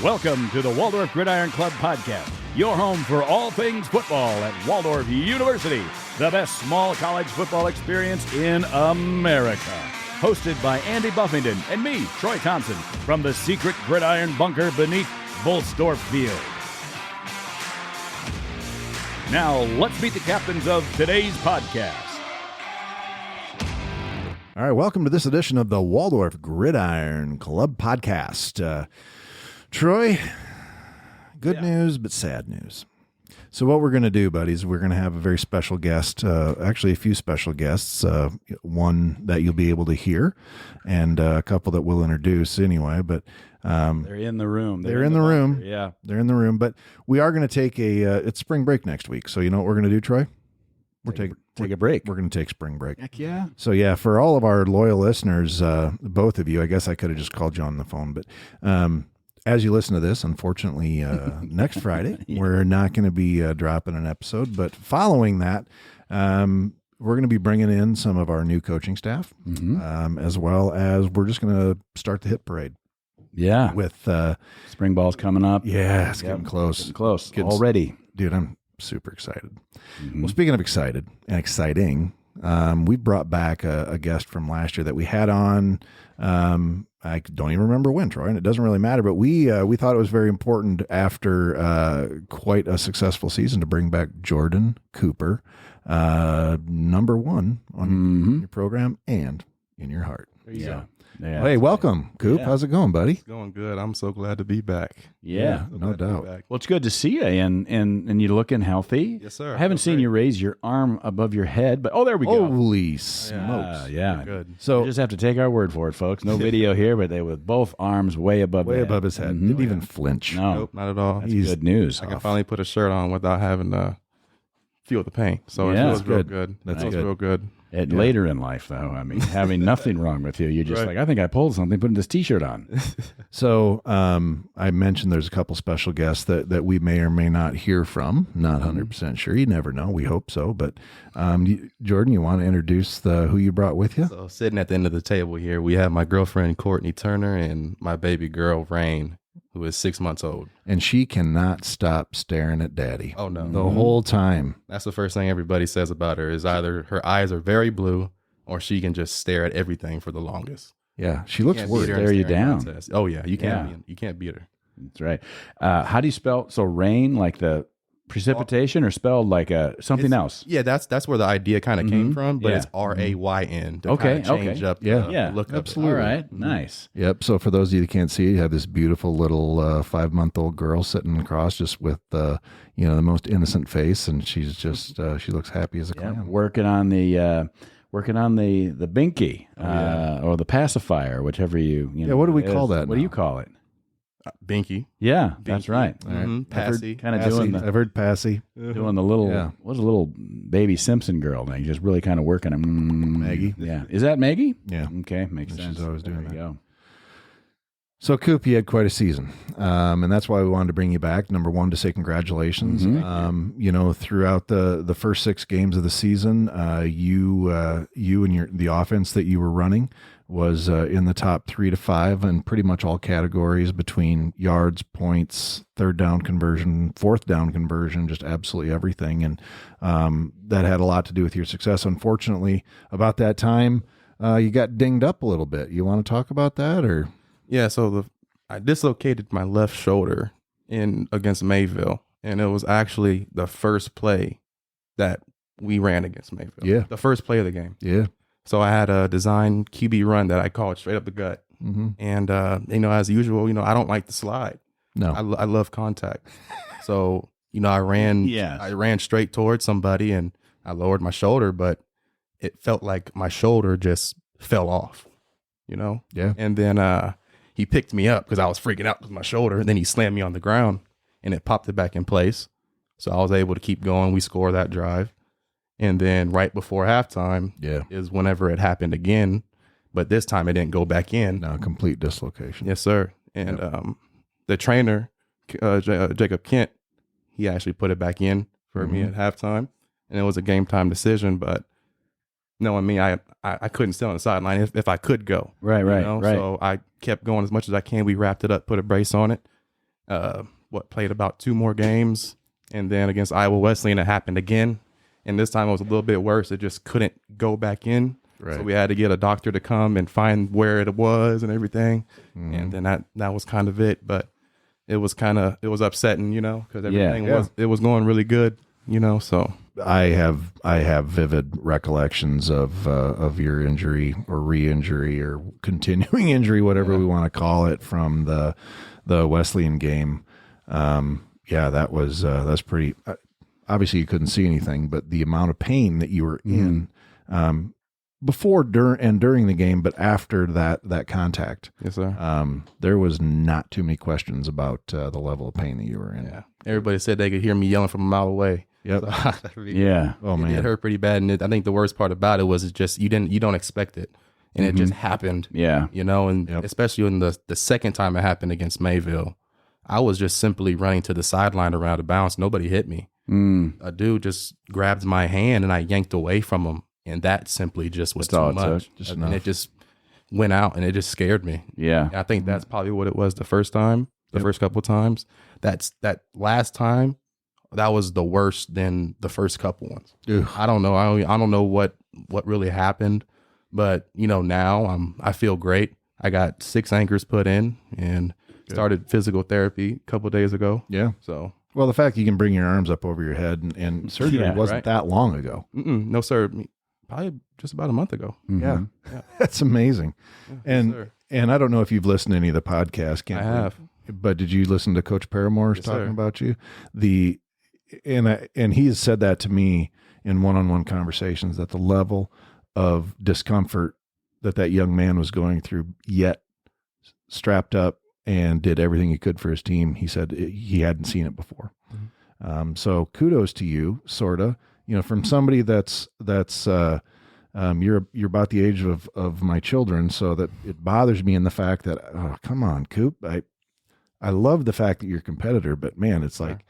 Welcome to the Waldorf Gridiron Club podcast, your home for all things football at Waldorf University, the best small college football experience in America. Hosted by Andy Buffington and me, Troy Thompson, from the secret gridiron bunker beneath Volsdorf Field. Now, let's meet the captains of today's podcast. All right, welcome to this edition of the Waldorf Gridiron Club podcast. Troy, good news, but sad news. So what we're going to do, buddies, we're going to have a very special guest, actually a few special guests, one that you'll be able to hear and a couple that we'll introduce anyway. But they're in the room. They're in the room. Bunker. Yeah. They're in the room. But we are going to take it's spring break next week. So you know what we're going to do, Troy? Take a break. We're going to take spring break. Heck yeah. So yeah, for all of our loyal listeners, both of you, I guess I could have just called you on the phone, but as you listen to this, unfortunately, next Friday, we're not going to be dropping an episode, but following that, we're going to be bringing in some of our new coaching staff, as well as we're just going to start the hit parade. Yeah. With spring ball's coming up. Yeah, it's getting close. Getting close. Already. Dude, I'm super excited. Well, speaking of excited and exciting, we brought back a guest from last year that we had on. I don't even remember when, Troy, and it doesn't really matter. But we thought it was very important after quite a successful season to bring back Jordan Cooper, number one on your program and in your heart. There you go. Yeah, hey, welcome, Coop. Yeah. How's it going, buddy? It's going good. I'm so glad to be back. Yeah, no doubt. Well, it's good to see you, and you're looking healthy. Yes, sir. I haven't seen you raise your arm above your head, but there we go. Holy smokes! Yeah, good. So you just have to take our word for it, folks. No video here, but they with both arms way above his head. Didn't even flinch. No, nope, not at all. That's good news. I can finally put a shirt on without having to feel the pain. So it feels real good. That's good. Real good. Later in life, though, I mean, having nothing wrong with you, you're just like, I think I pulled something, putting this T-shirt on. So I mentioned there's a couple special guests that we may or may not hear from. Not 100% sure. You never know. We hope so. But Jordan, you want to introduce who you brought with you? So sitting at the end of the table here, we have my girlfriend, Courtney Turner, and my baby girl, Rain, who is 6 months old. And she cannot stop staring at Daddy. Oh, no. The whole time. That's the first thing everybody says about her is either her eyes are very blue or she can just stare at everything for the longest. Yeah, she looks worried. Stare you down. Contest. Oh, yeah. You can't beat her. That's right. How do you spell? So rain, like the precipitation, or spelled like something else? Yeah, that's where the idea kind of came from, but it's RAYN. To kind of change up the look of absolutely. All right, nice. Yep. So for those of you that can't see, you have this beautiful little 5-month-old girl sitting across, just with the most innocent face, and she's just she looks happy as a clam. Working on the binky or the pacifier, whichever you know. Yeah. What do we call that? What do you call it? Binky. Yeah, that's right. Passy. Kind of doing I've heard Passy. Doing the little, what's a little baby Simpson girl thing? Just really kind of working them. Maggie. Yeah. Is that Maggie? Yeah. Okay. Makes sense. She's always doing that. Go. So, Coop, you had quite a season, and that's why we wanted to bring you back. Number one, to say congratulations. Throughout the first 6 games of the season, you and the offense that you were running was in the top 3 to 5 in pretty much all categories between yards, points, third down conversion, fourth down conversion, just absolutely everything. And that had a lot to do with your success. Unfortunately, about that time, you got dinged up a little bit. You want to talk about that, or? Yeah, so I dislocated my left shoulder against Mayville, and it was actually the first play that we ran against Mayville. Yeah. The first play of the game. Yeah. So I had a design QB run that I called straight up the gut. And, as usual, I don't like to slide. No. I love contact. So, I ran straight towards somebody, and I lowered my shoulder, but it felt like my shoulder just fell off, Yeah. And then he picked me up because I was freaking out with my shoulder, and then he slammed me on the ground, and it popped it back in place. So I was able to keep going. We scored that drive. And then right before halftime is whenever it happened again. But this time it didn't go back in. No, complete dislocation. Yes, sir. And the trainer, Jacob Kent, he actually put it back in for me at halftime. And it was a game time decision. But knowing me, I couldn't stay on the sideline if I could go. Right. So I kept going as much as I can. We wrapped it up, put a brace on it. played about 2 more games, and then against Iowa Wesleyan it happened again, and this time it was a little bit worse. It just couldn't go back in, so we had to get a doctor to come and find where it was and everything, and then that was kind of it. But it was upsetting, because everything was going really good, So I have vivid recollections of your injury or re-injury or continuing injury, whatever we want to call it, from the Wesleyan game. That's pretty. Obviously, you couldn't see anything, but the amount of pain that you were in before, during the game, but after that contact, yes, sir. There was not too many questions about the level of pain that you were in. Yeah, everybody said they could hear me yelling from a mile away. Yep. So, yeah. Oh man, it hurt pretty bad, and I think the worst part about it was it just you don't expect it, and it just happened. Yeah. And especially in the second time it happened against Mayville, I was just simply running to the sideline around a bounce. Nobody hit me. A dude just grabbed my hand and I yanked away from him, and that simply just was too much. And it just went out, and it just scared me. Yeah. And I think that's probably what it was the first time, the first couple of times. That last time, that was the worst than the first couple ones. Ugh. I don't know. I don't know what really happened, but now I feel great. I got 6 anchors put in and started physical therapy a couple of days ago. Yeah. So, well, the fact you can bring your arms up over your head and surgery wasn't that long ago. no, sir. Probably just about a month ago. Yeah. That's amazing. Yeah, and I don't know if you've listened to any of the podcasts. I have. But did you listen to Coach Paramore's talking about you? And he has said that to me in one-on-one conversations, that the level of discomfort that young man was going through, yet strapped up and did everything he could for his team. He said he hadn't seen it before. So kudos to you, sorta. From somebody that's you're about the age of my children, so that it bothers me in the fact that, oh, come on, Coop. I love the fact that you're a competitor, but man, it's like,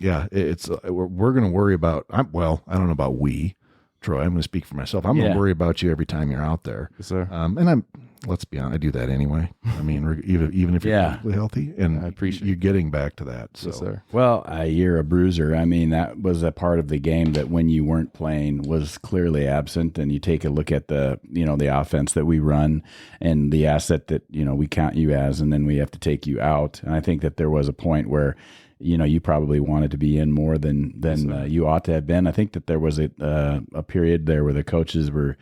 it's we're going to worry about. I don't know about we, Troy. I'm going to speak for myself. I'm going to worry about you every time you're out there. Yes, sir. And let's be honest, I do that anyway. I mean, even if you're perfectly healthy, and I appreciate you getting back to that. So. Yes, sir. Well, you're a bruiser. I mean, that was a part of the game that when you weren't playing was clearly absent. And you take a look at the offense that we run and the asset that, we count you as, and then we have to take you out. And I think that there was a point where, you probably wanted to be in more than you ought to have been. I think that there was a period there where the coaches were,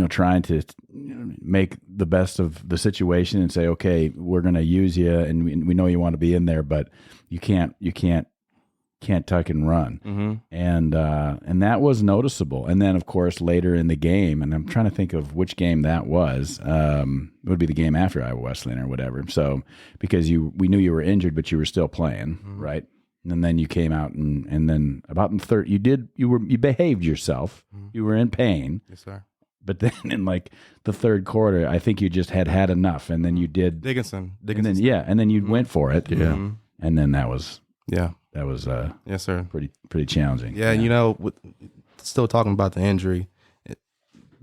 trying to make the best of the situation and say, okay, we're going to use you, and we know you want to be in there, but you can't tuck and run. And that was noticeable. And then of course later in the game, and I'm trying to think of which game that was, it would be the game after Iowa Wesleyan or whatever. So because we knew you were injured, but you were still playing, right? And then you came out and then about in third, you behaved yourself. You were in pain. Yes, sir. But then in like the third quarter, I think you just had enough, and then you did Dickinson. And then you went for it. Yeah. And then that was yes, sir. pretty challenging. Yeah. Still talking about the injury.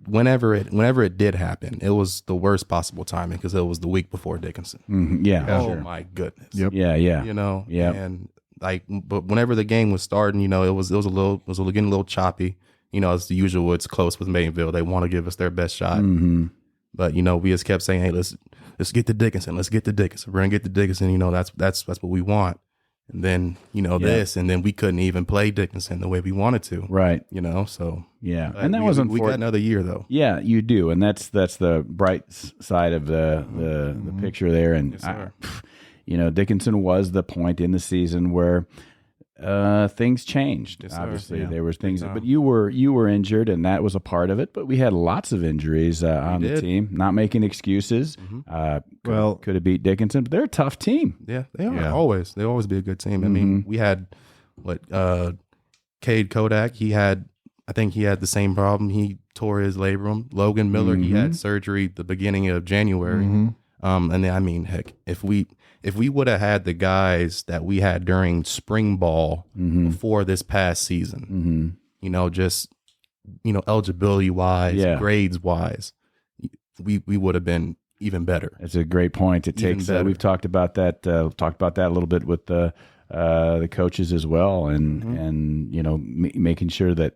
Whenever it did happen, it was the worst possible timing because it was the week before Dickinson. Yeah. My goodness. Yep. Yeah. Yeah. And but whenever the game was starting, it was getting a little choppy. As the usual, it's close with Mayville. They want to give us their best shot. But we just kept saying, hey, let's get to Dickinson. Let's get to Dickinson. We're gonna get to Dickinson. That's what we want. And then this, and then we couldn't even play Dickinson the way we wanted to. Right. So yeah, and that wasn't. We got another year though. Yeah, you do, and that's the bright side of the picture there. And Yes, sir. Dickinson was the point in the season where things changed. Yes, sir. Obviously, there was things, but you were injured, and that was a part of it. But we had lots of injuries on the team. Not making excuses. Could have beat Dickinson, but they're a tough team. Yeah, they are always. They always be a good team. I mean, we had Cade Kodak. I think he had the same problem. He tore his labrum. Logan Miller. He had surgery the beginning of January. And then, I mean, heck, if we would have had the guys that we had during spring ball before this past season, eligibility wise, grades wise, we would have been even better. It's a great point. It Even takes. better. We've talked about that. Talked about that a little bit with the coaches as well, and making sure that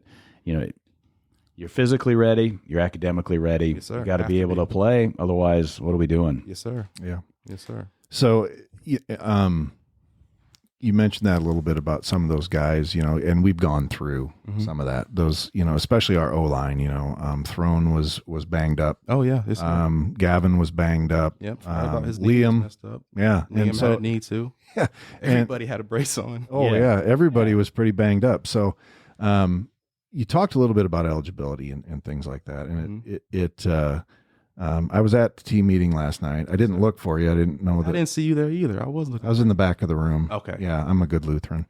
you're physically ready, you're academically ready. Yes, sir. You got to Have be to able be. to play. Otherwise, what are we doing? Yes, sir. Yeah. Yes, sir. So, you mentioned that a little bit about some of those guys, and we've gone through some of that. Those, especially our O-line. Throne was banged up. Oh yeah. Yes, sir. Gavin was banged up. Yep. Forgot about his knee was Liam, messed up. yeah, Liam and had so a knee too. yeah, and, Everybody had a brace on. oh yeah, everybody was pretty banged up. So, you talked a little bit about eligibility and things like that, and I was at the team meeting last night. I didn't look for you. I didn't know I that. didn't see you there either. I was looking. I was in the back of the room. Okay. Yeah, I'm a good Lutheran.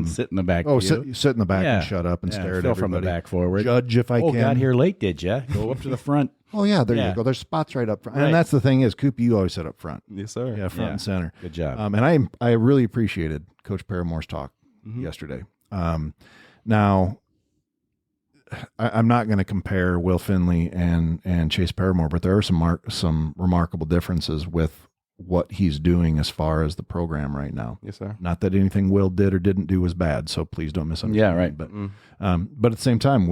Sit in the back. Oh, pew. sit in the back Yeah. and shut up and Yeah, stare at fill everybody. from the back forward. Judge if I Oh, can. got here late, did you? Go up to the front. Oh yeah, there Yeah. you go. There's spots right up front, Right. and that's the thing is, Coop, you always sit up front. Yes, sir. Yeah, front Yeah. and center. Good job. And I really appreciated Coach Paramore's talk yesterday. Now, I'm not going to compare Will Finley and Chase Paramore, but there are some remarkable differences with what he's doing as far as the program right now. Yes, sir. Not that anything Will did or didn't do was bad, so please don't misunderstand. Yeah, right. But at the same time,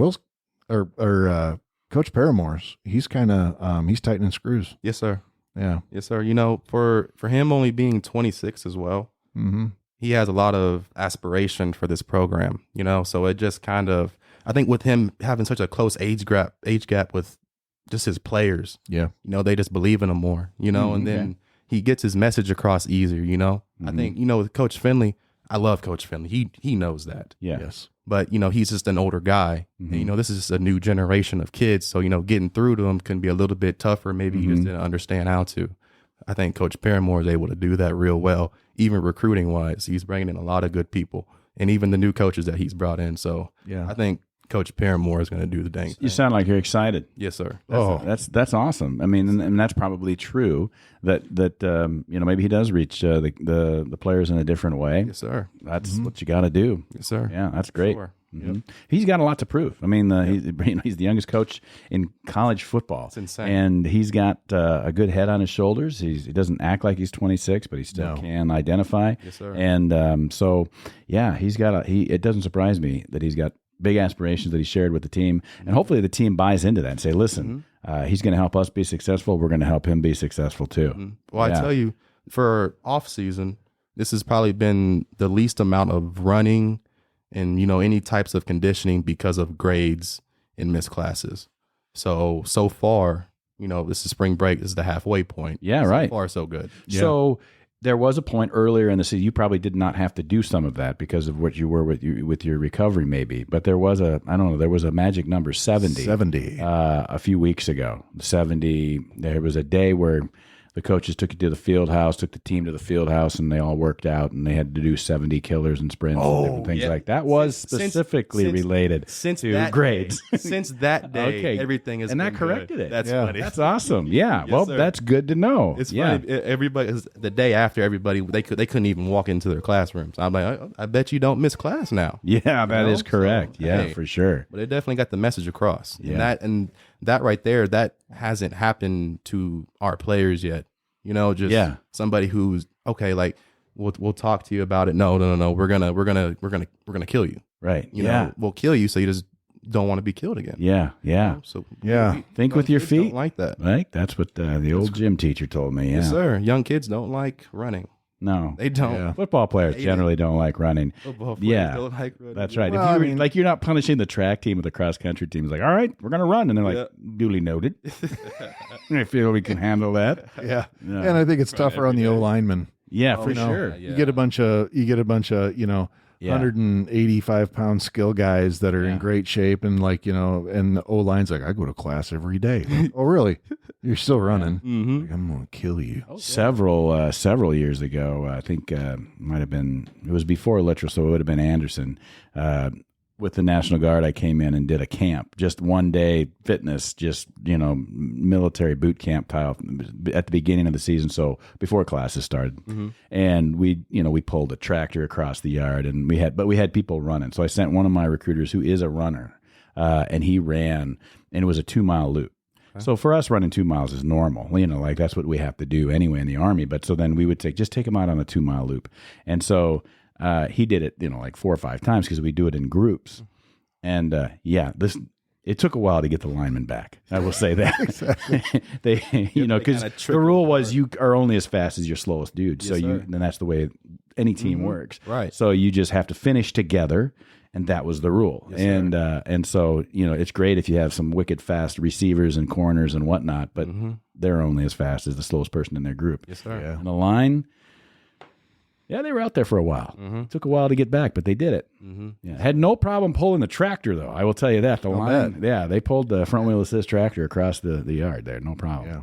Coach Paramore's he's kind of he's tightening screws. Yes, sir. Yeah. Yes, sir. For him only being 26 as well, he has a lot of aspiration for this program. So it just kind of, I think with him having such a close age gap with just his players, Yeah. they just believe in him more, and then he gets his message across easier, I think, with Coach Finley, I love Coach Finley. He knows that. Yeah. Yes. But, he's just an older guy. And, this is just a new generation of kids. So, getting through to him can be a little bit tougher. Maybe he just didn't understand how to. I think Coach Paramore is able to do that real well, even recruiting wise. He's bringing in a lot of good people and even the new coaches that he's brought in. So Yeah. I think Coach Paramore is going to do the dang thing. You sound like you're excited. Yes, sir. That's awesome. I mean, and that's probably true. That maybe he does reach the players in a different way. Yes, sir. That's what you got to do. Yes, sir. Yeah, that's great. Sure. Mhm. He's got a lot to prove. I mean, he's the youngest coach in college football. It's insane. And he's got a good head on his shoulders. He doesn't act like he's 26, but he still can identify. Yes, sir. And so, yeah, it doesn't surprise me that he's got big aspirations that he shared with the team. And hopefully the team buys into that and say, listen, he's going to help us be successful. We're going to help him be successful too. Well, Yeah. I tell you, for off season, this has probably been the least amount of running and, any types of conditioning because of grades and missed classes. So far, this is spring break. This is the halfway point. Yeah, so right. So far, so good. So there was a point earlier in the season, you probably did not have to do some of that because of what you were with your recovery maybe, but there was there was a magic number 70. 70. A few weeks ago. 70, there was a day where the coaches took the team to the field house, and they all worked out, and they had to do 70 killers and sprints and different things like that. Was specifically related to grades. Since that day, Okay. everything is And that been corrected good. it. That's Yeah. funny. That's awesome. Yeah. Yes, Well, sir. that's good to know. It's yeah. funny. Everybody, the day after, everybody they couldn't even walk into their classrooms. I'm like, I bet you don't miss class now. Yeah, that is correct. So, yeah, hey. for sure. But it definitely got the message across. Yeah. And that right there, that hasn't happened to our players yet. Somebody who's okay, like we'll talk to you about it. No, we're gonna kill you. Right. You know, we'll kill you, so you just don't want to be killed again. Yeah. Yeah. So Yeah. Think with your kids don't feet. like that. Right. That's what the old gym teacher told me. Yeah. Yes, sir. Young kids don't like running. No. They don't. Yeah. Football players Hate it. generally don't like running. Football players Yeah. don't like running. That's right. Well, if you I were, mean- like you're not punishing the track team or the cross country team. It's like, all right, we're gonna run, and they're like, duly noted. I feel we can handle that. Yeah. Yeah. And I think it's tougher on the O linemen. Yeah, for You know, sure. Yeah. You get a bunch of 185-pound skill guys that are in great shape, and and the O line's like, I go to class every day. Like, oh, really? You're still running? Mm-hmm. Like, I'm gonna kill you. Several years ago, I think might have been, it was before Littrell, so it would have been Anderson. With the National Guard, I came in and did a camp, just one day fitness, just military boot camp style at the beginning of the season, so before classes started. And we pulled a tractor across the yard, and we had people running. So I sent one of my recruiters who is a runner, and he ran, and it was a 2-mile loop. So for us, running 2 miles is normal. Like that's what we have to do anyway in the Army. But so then we would just take him out on a 2 mile loop. And so he did it, like 4 or 5 times because we do it in groups. And it took a while to get the linemen back. I will say that. Exactly. Because the rule was you are only as fast as your slowest dude. Yes, so then that's the way any team works. Right. So you just have to finish together. And that was the rule. Yes, and so, it's great if you have some wicked fast receivers and corners and whatnot, but they're only as fast as the slowest person in their group. Yes, sir. Yeah. And the line, they were out there for a while. It took a while to get back, but they did it. Yeah. Had no problem pulling the tractor, though. I will tell you that. The line, they pulled the front wheel assist tractor across the yard there. No problem. Yeah.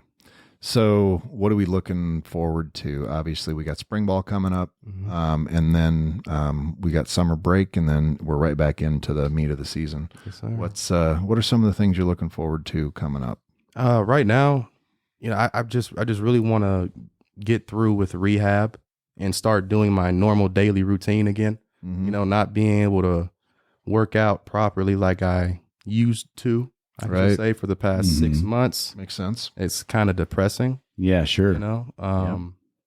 So what are we looking forward to? Obviously, we got spring ball coming up, and then we got summer break, and then we're right back into the meat of the season. Yes, sir. What are some of the things you're looking forward to coming up? Right now, I just really want to get through with rehab and start doing my normal daily routine again. Not being able to work out properly like I used to. I should say for the past 6 months. Makes sense. It's kind of depressing. Yeah, sure.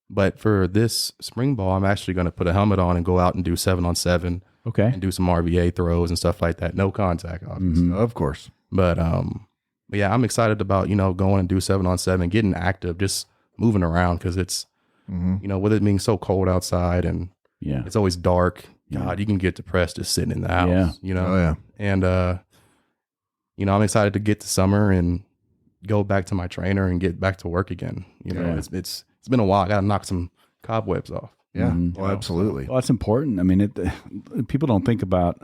But for this spring ball, I'm actually going to put a helmet on and go out and do 7-on-7. Okay. And do some RVA throws and stuff like that. No contact, obviously. Of course. But yeah, I'm excited about, going and do 7-on-7, getting active, just moving around because it's, with it being so cold outside and it's always dark. God, you can get depressed just sitting in the house, Oh, yeah. And, I'm excited to get to summer and go back to my trainer and get back to work again. It's been a while. I got to knock some cobwebs off. Yeah. Absolutely. Well, that's important. I mean, people don't think about,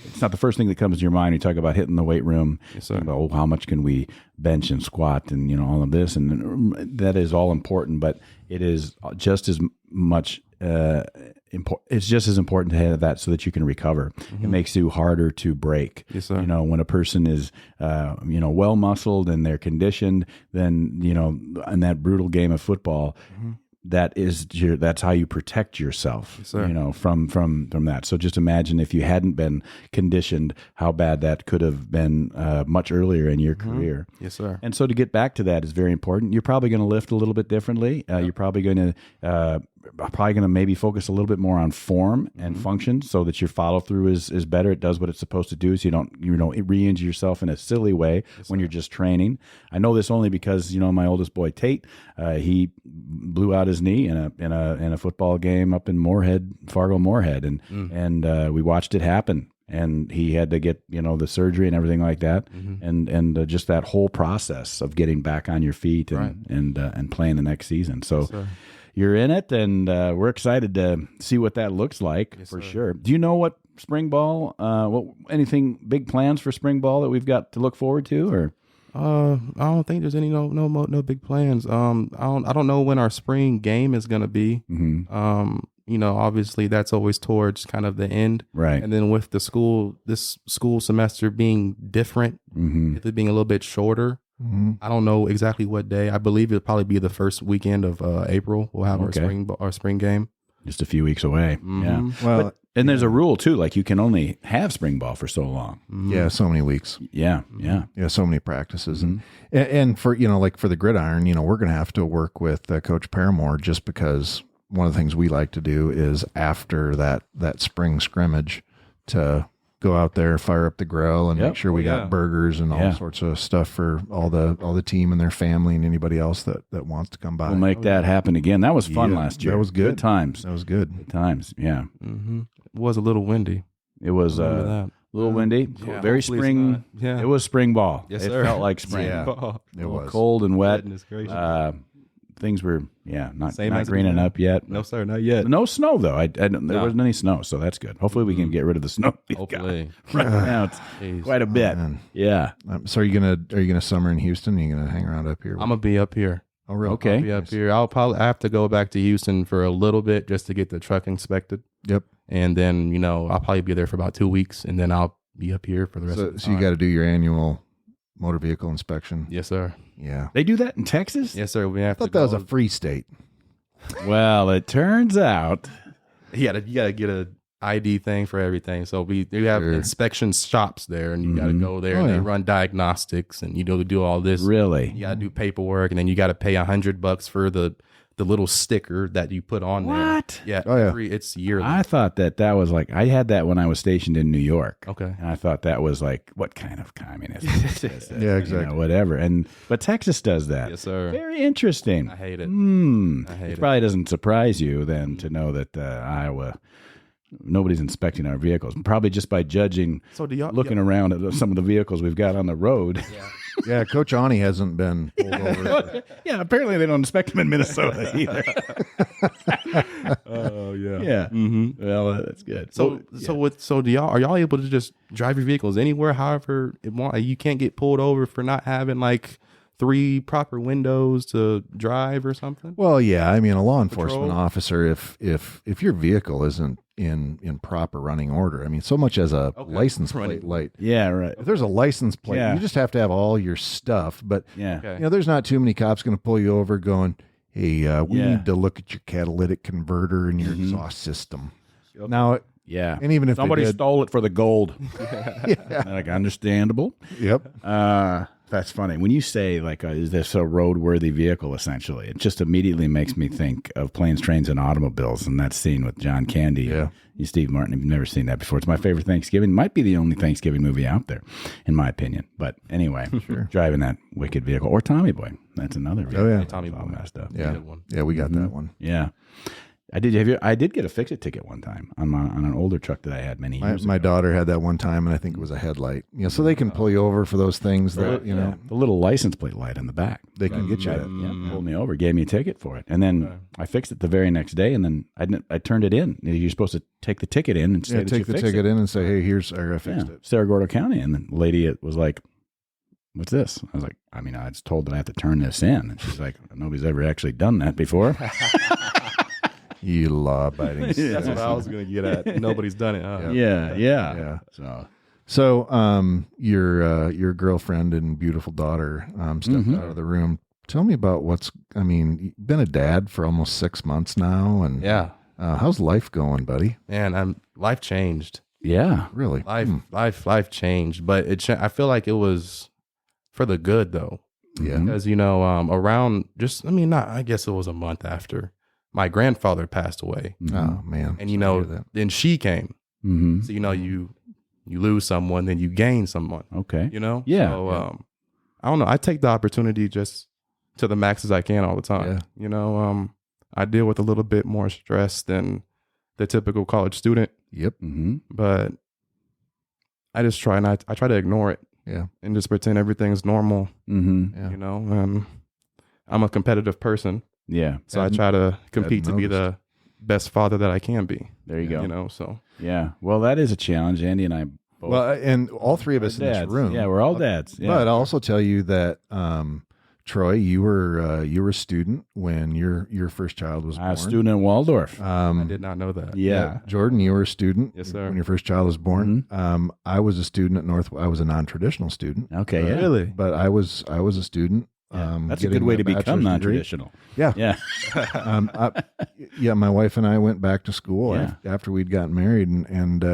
it's not the first thing that comes to your mind. You talk about hitting the weight room. Yes, sir. About, how much can we bench and squat and, all of this. And that is all important, but it is just as much it's just as important to have that so that you can recover. It makes you harder to break. Yes, sir. When a person is, well muscled and they're conditioned, then, in that brutal game of football, that's how you protect yourself, yes, sir. From that. So just imagine if you hadn't been conditioned, how bad that could have been much earlier in your career. Yes, sir. And so to get back to that is very important. You're probably going to lift a little bit differently. You're probably going to maybe focus a little bit more on form and function so that your follow through is better. It does what it's supposed to do. So you don't re-injure yourself in a silly way when you're just training. I know this only because, my oldest boy, Tate, he blew out his knee in a football game up in Fargo Moorhead. And we watched it happen. And he had to get, the surgery and everything like that, and just that whole process of getting back on your feet and playing the next season. So you're in it, and we're excited to see what that looks like for sure. Do you know what spring ball? Anything big plans for spring ball that we've got to look forward to, or? I don't think there's any no big plans. I don't know when our spring game is gonna be. Obviously that's always towards kind of the end. Right. And then with this school semester being different, if it being a little bit shorter, I don't know exactly what day. I believe it'll probably be the first weekend of April. We'll have our spring game. Just a few weeks away. Yeah. Well, and there's a rule too, like you can only have spring ball for so long. Yeah, so many weeks. Yeah. So many practices, and for like for the gridiron, we're going to have to work with Coach Paramore just because one of the things we like to do is after that spring scrimmage to go out there, fire up the grill, and make sure we got burgers and all sorts of stuff for all the team and their family and anybody else that wants to come by. We'll make that happen again. That was fun last year. That was good. Good times. That was good. Good times. Yeah. It was a little windy. It was a little windy. Yeah, very spring. It was spring ball. Yes, it sir. felt like spring. Yeah. It was cold and wet. Goodness gracious. Things were not Same as greening up yet. No, sir, not yet. No snow though. There wasn't any snow, so that's good. Hopefully we can get rid of the snow. Hopefully, right now it's quite a bit. Yeah. So are you gonna summer in Houston? Are you gonna hang around up here? I'm gonna be up here. Oh, really? Okay. I'll be up here. I have to go back to Houston for a little bit just to get the truck inspected. Yep. And then I'll probably be there for about 2 weeks, and then I'll be up here for the rest of the time. So you got to do your annual motor vehicle inspection. Yes, sir. Yeah. They do that in Texas? Yes, sir. We have I thought that was a free state. Well, it turns out you gotta get ID thing for everything. So we have inspection shops there, and you got to go there, Oh, and yeah. they run diagnostics, and you know, do all this. Really? You got to do paperwork, and then you got to pay $100 for the little sticker that you put on there. What? Yeah. Oh, yeah. It's yearly. I thought that was like, I had that when I was stationed in New York. Okay. And I thought that was like, what kind of communism is this? Yeah, exactly. Whatever. But Texas does that. Yes, sir. Very interesting. I hate it. I hate it it. probably doesn't surprise you then to know that Iowa, nobody's inspecting our vehicles. Probably just by judging, So do y'all looking around at some of the vehicles we've got on the road. Yeah, Coach Ani hasn't been pulled over. Yeah, apparently they don't inspect them in Minnesota either. Oh yeah. Yeah. Well, that's good. So are y'all able to just drive your vehicles anywhere, however it want? You can't get pulled over for not having like 3 proper windows to drive or something? Well, yeah, I mean, a law enforcement Patrol? officer, if your vehicle isn't in proper running order, I mean, so much as a license plate light. Yeah, right. If there's a license plate, Yeah. you just have to have all your stuff. But Yeah. Okay. you know, there's not too many cops going to pull you over going, "Hey, we Yeah. need to look at your catalytic converter and your exhaust system." Now, Yeah. and even if they Somebody did- stole it for the gold. yeah, Like, understandable. yep, That's funny. When you say, like, is this a roadworthy vehicle, essentially, it just immediately makes me think of Planes, Trains, and Automobiles and that scene with John Candy Yeah. and Steve Martin. If you've never seen that before, it's my favorite Thanksgiving. Might be the only Thanksgiving movie out there, in my opinion. But anyway, driving that wicked vehicle. Or Tommy Boy. That's another vehicle. Oh, yeah. Tommy It's all Boy. messed up. yeah, Good one. yeah. We got that one. Yeah. I did get a fix-it ticket one time on an older truck that I had many years My ago. daughter had that one time, and I think it was a headlight. You know, so they can pull you over for those things that you know The little license plate light in the back. they can get you. Yeah, That. pulled me over, gave me a ticket for it, and then I fixed it the very next day, and then I turned it in. You're supposed to take the ticket in and say Yeah, that take you the fixed ticket it. in and say, "Hey, here's I fixed Yeah, it." Cerro Gordo County, and the lady was like, "What's this?" I was like, "I mean, I was told that I have to turn this in," and she's like, "Nobody's ever actually done that before." You law-abiding. That's what I was gonna get at. Nobody's done it. Huh? yeah. Yeah. So So, your girlfriend and beautiful daughter stepped out of the room. Tell me about I mean, you've been a dad for almost 6 months now, and Yeah. how's life going, buddy? Man, life changed. yeah, Really? Life changed, but I feel like it was for the good though. Yeah. Because around I guess it was a month after my grandfather passed away, Oh man. and Sorry to hear that. then she came. mm-hmm. So you lose someone, then you gain someone. Okay, Yeah. Yeah. So I don't know. I take the opportunity just to the max as I can all the time. Yeah. I deal with a little bit more stress than the typical college student, Yep. mm-hmm. but I just try I try to ignore it Yeah. and just pretend everything's normal. Mm-hmm. Yeah. I'm a competitive person, Yeah, so I try to compete to be the best father that I can be. there you go. So Yeah, well, that is a challenge. Andy and I both. Well, and all three of us in this dads. room. Yeah, we're all dads. Yeah. But I'll also tell you that, Troy, you were a student when your first child was I born. was a student in Waldorf. I did not know that. Yeah. Jordan, you were a student. Yes, sir. When your first child was born. I was a student at North. I was a non-traditional student. Okay. Yeah. Really? But I was a student. That's a getting good way my to become bachelor's degree. non-traditional. Yeah. Yeah. Yeah, my wife and I went back to school Yeah. after we'd gotten married, and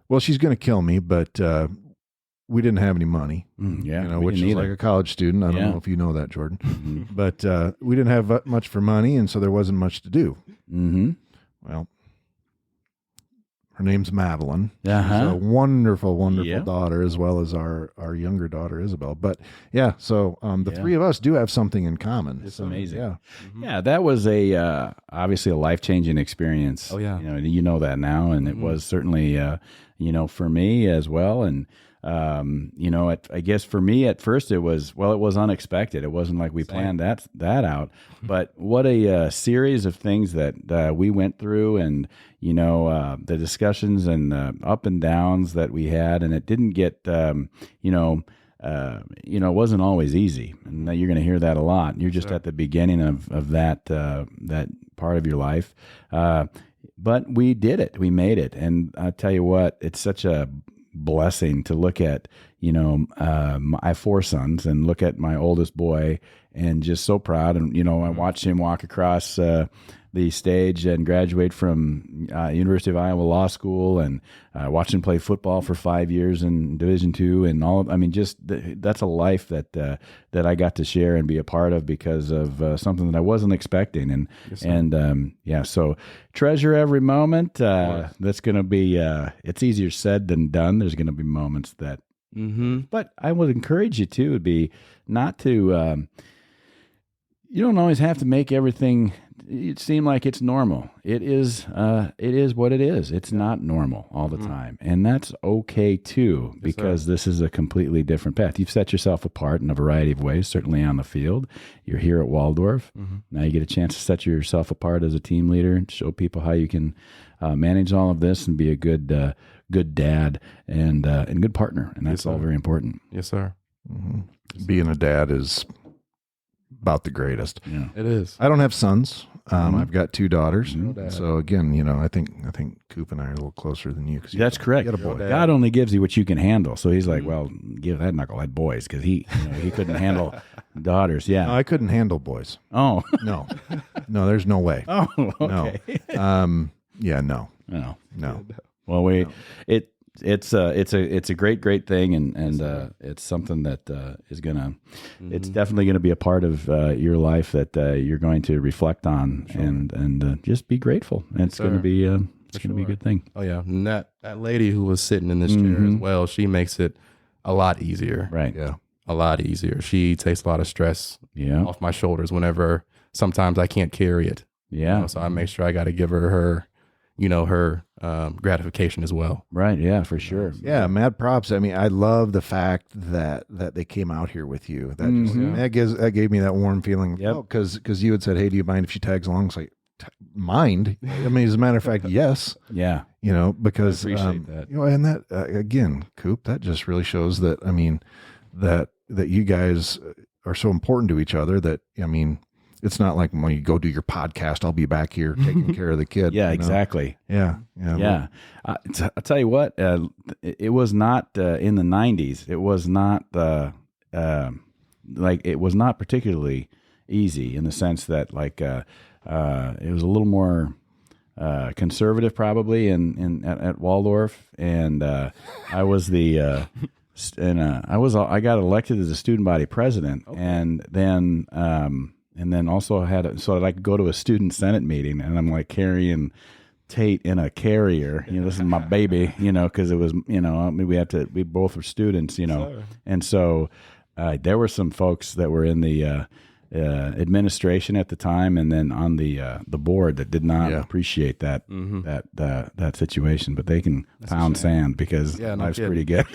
well, she's going to kill me, but we didn't have any money, Yeah. you know, we which is didn't like either. a college student. I don't Yeah. know if you know that, Jordan, Mhm. but we didn't have much for money, and so there wasn't much to do. Mm-hmm. Well, her name's Madeline. She's Uh-huh. a wonderful, wonderful Yeah. daughter, as well as our younger daughter, Isabel. But yeah, so the Yeah. three of us do have something in common. It's So, amazing. Yeah. Yeah, that was a obviously a life-changing experience. Oh, yeah. You know that now, and it was certainly for me as well. And I guess for me at first it was unexpected. It wasn't like we planned that out. But what a series of things that we went through, and the discussions and up and downs that we had, and it didn't get it wasn't always easy, and you're going to hear that a lot. You're just at the beginning of that part of your life, but we did it. We made it, and I tell you what, it's such a blessing to look at I have 4 sons, and look at my oldest boy, and just so proud. And I watched him walk across the stage and graduate from University of Iowa Law School, and watched him play football for 5 years in Division II, and all. I mean, just that's a life that I got to share and be a part of because of something that I wasn't expecting. And so treasure every moment. That's going to be. It's easier said than done. There's going to be moments that. But I would encourage you to be not to. You don't always have to make everything seem like it's normal. It is what it is. It's not normal all the time, and that's okay too, because this is a completely different path. You've set yourself apart in a variety of ways. Certainly on the field, you're here at Waldorf. Now you get a chance to set yourself apart as a team leader and show people how you can manage all of this and be a good dad and good partner, and that's all very important. Yes, sir. Being a dad is about the greatest. Yeah, it is. I don't have sons. I've got 2 daughters. So again, I think Coop and I are a little closer than you. That's correct. You got a boy. God only gives you what you can handle. So he's like, well, give that knucklehead boys, because he couldn't handle daughters. Yeah, No, I couldn't handle boys. Oh, No, there's no way. oh, okay. No. Yeah, no. No. Well, it's a great thing, and it's something that is gonna, it's definitely gonna be a part of your life that you're going to reflect on, and just be grateful. And it's gonna be a good thing. Oh yeah, and that lady who was sitting in this chair as well, she makes it a lot easier. Right. Yeah. A lot easier. She takes a lot of stress off my shoulders whenever sometimes I can't carry it. Yeah. So I make sure I got to give her gratification as well. Right. Yeah, for sure. Yeah, mad props. I mean, I love the fact that they came out here with you. That that gave me that warm feeling. Yep. Because you had said, "Hey, do you mind if she tags along?" It's like, mind? I mean, as a matter of fact, yes. Yeah. Because I appreciate that. And that again, Coop, that just really shows that. I mean, that you guys are so important to each other. That it's not like when you go do your podcast, I'll be back here taking care of the kid. Yeah, exactly. Yeah. I'll tell you what, it was not in the 90s. It was not it was not particularly easy in the sense that it was a little more conservative probably at Waldorf, and I was the I got elected as a student body president, and then also so I could go to a student senate meeting, and I'm like carrying Tate in a carrier. This is my baby. Because it was we both were students. And so there were some folks that were in the administration at the time, and then on the board that did not appreciate that that situation, but they can pound sand because life's pretty good.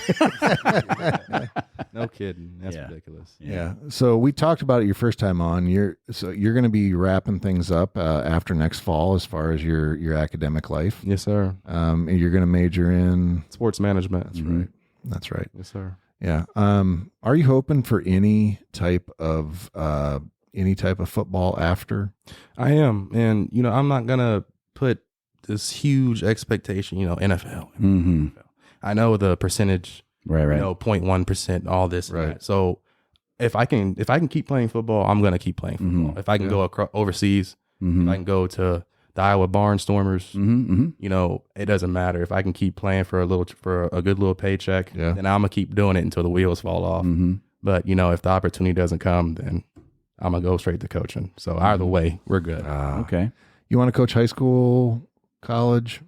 No kidding. That's ridiculous. Yeah. So we talked about it your first time on. You're going to be wrapping things up after next fall as far as your academic life. Yes, sir. And you're going to major in sports management. That's right. That's right. Yes, sir. Yeah. Are you hoping for any type of football after? I am, and I'm not gonna put this huge expectation. NFL. NFL. I know the percentage. Right. 0.1%. All this. Right. That. So if I can keep playing football, I'm gonna keep playing football. If I can go overseas, if I can go to the Iowa Barnstormers, it doesn't matter. If I can keep playing for a good little paycheck, then I'm gonna keep doing it until the wheels fall off. But if the opportunity doesn't come, then I'm gonna go straight to coaching. So either way, we're good. Okay. You want to coach high school, college?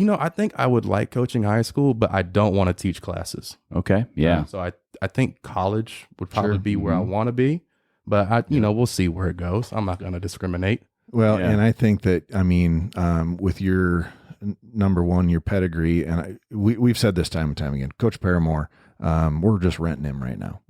I think I would like coaching high school, but I don't want to teach classes. Okay. Yeah. So I think college would probably be where I want to be, but we'll see where it goes. I'm not gonna discriminate. Well, and I think that, with your number one, your pedigree, and we've said this time and time again, Coach Paramore, we're just renting him right now.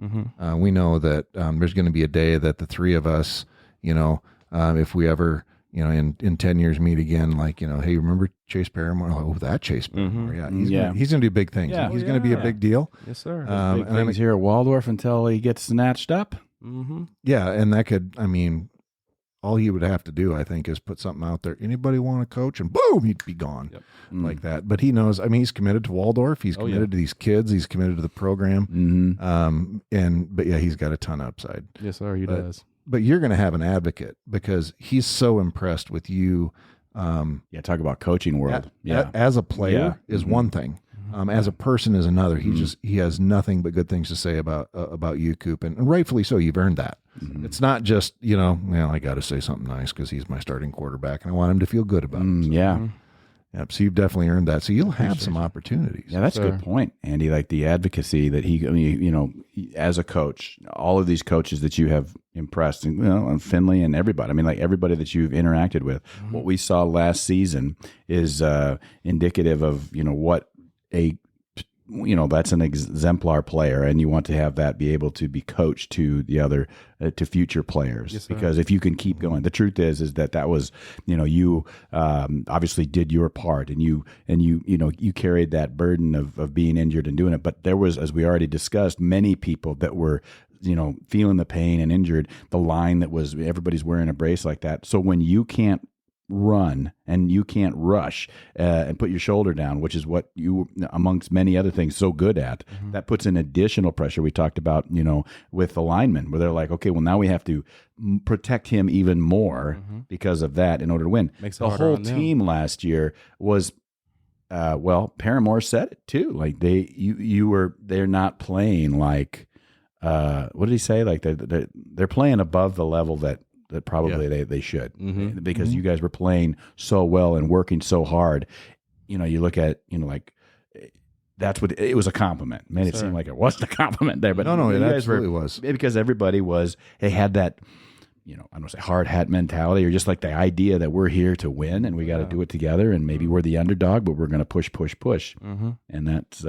We know that there's going to be a day that the three of us, if we ever, in 10 years meet again, hey, remember Chase Paramore? Oh, that Chase Paramore. Yeah. He's going to do big things. Yeah. He's going to be a big deal. Yes, sir. Big things here at Waldorf until he gets snatched up. Yeah. And that could, all he would have to do, I think, is put something out there. Anybody want to coach? And boom, he'd be gone like that. But he knows. I mean, he's committed to Waldorf. He's committed to these kids. He's committed to the program. But yeah, he's got a ton of upside. Yes, sir. He does. But you're going to have an advocate because he's so impressed with you. Talk about coaching world. As a player is one thing. As a person is another. He has nothing but good things to say about you, Coop, and rightfully so. You've earned that. It's not just I got to say something nice because he's my starting quarterback, and I want him to feel good about it. So you've definitely earned that. So you'll have some opportunities. Yeah, that's a good point, Andy. Like the advocacy that as a coach, all of these coaches that you have impressed, and Finley and everybody. I mean, like everybody that you've interacted with. What we saw last season is indicative of what that's an exemplar player, and you want to have that be able to be coached to the other to future players. Yes, because if you can keep going, the truth is that was you obviously did your part, and you carried that burden of being injured and doing it. But there was, as we already discussed, many people that were feeling the pain and injured. The line that was everybody's wearing a brace like that. So when you can't run and you can't rush and put your shoulder down, which is what you, amongst many other things, so good at, that puts an additional pressure. We talked about with the linemen, where they're like, okay, well, now we have to protect him even more because of that in order to win. Makes it the harder whole on them. team last year was Paramore said it too, like they're not playing like what did he say, like they're playing above the level that probably they should, because you guys were playing so well and working so hard. You look at, like that's what it was, a compliment. Made it seem like it wasn't a compliment there, but no, it you guys absolutely was, because everybody they had that, I don't want to say hard hat mentality, or just like the idea that we're here to win and we got to do it together, and maybe we're the underdog, but we're going to push. And that's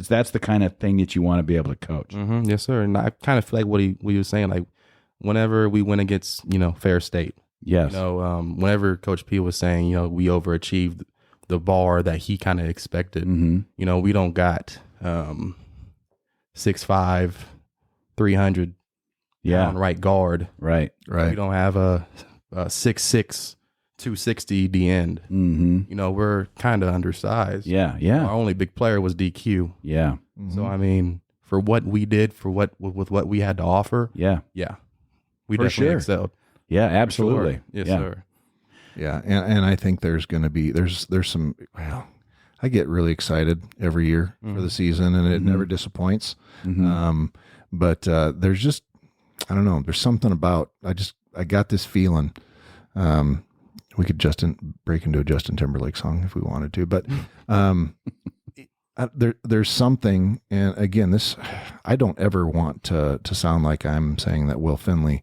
that's the kind of thing that you want to be able to coach. Yes, sir. And I kind of feel like what he was saying, like, whenever we went against, Fair State, yes, whenever Coach P was saying, we overachieved the bar that he kind of expected. We don't got 6'5", 300 pound right guard. Right. We don't have a 6'6", 260 D end. We're kind of undersized. Our only big player was DQ. So I mean, for what we did, with what we had to offer, we for definitely sure excelled. Yeah, absolutely. Sure. Yes, sir. Yeah, and I think there's going to be there's some. Well, I get really excited every year for the season, and it never disappoints. But there's just, I don't know. There's something about I got this feeling. We could break into a Justin Timberlake song if we wanted to, but there's something. And again, I don't ever want to sound like I'm saying that Will Finley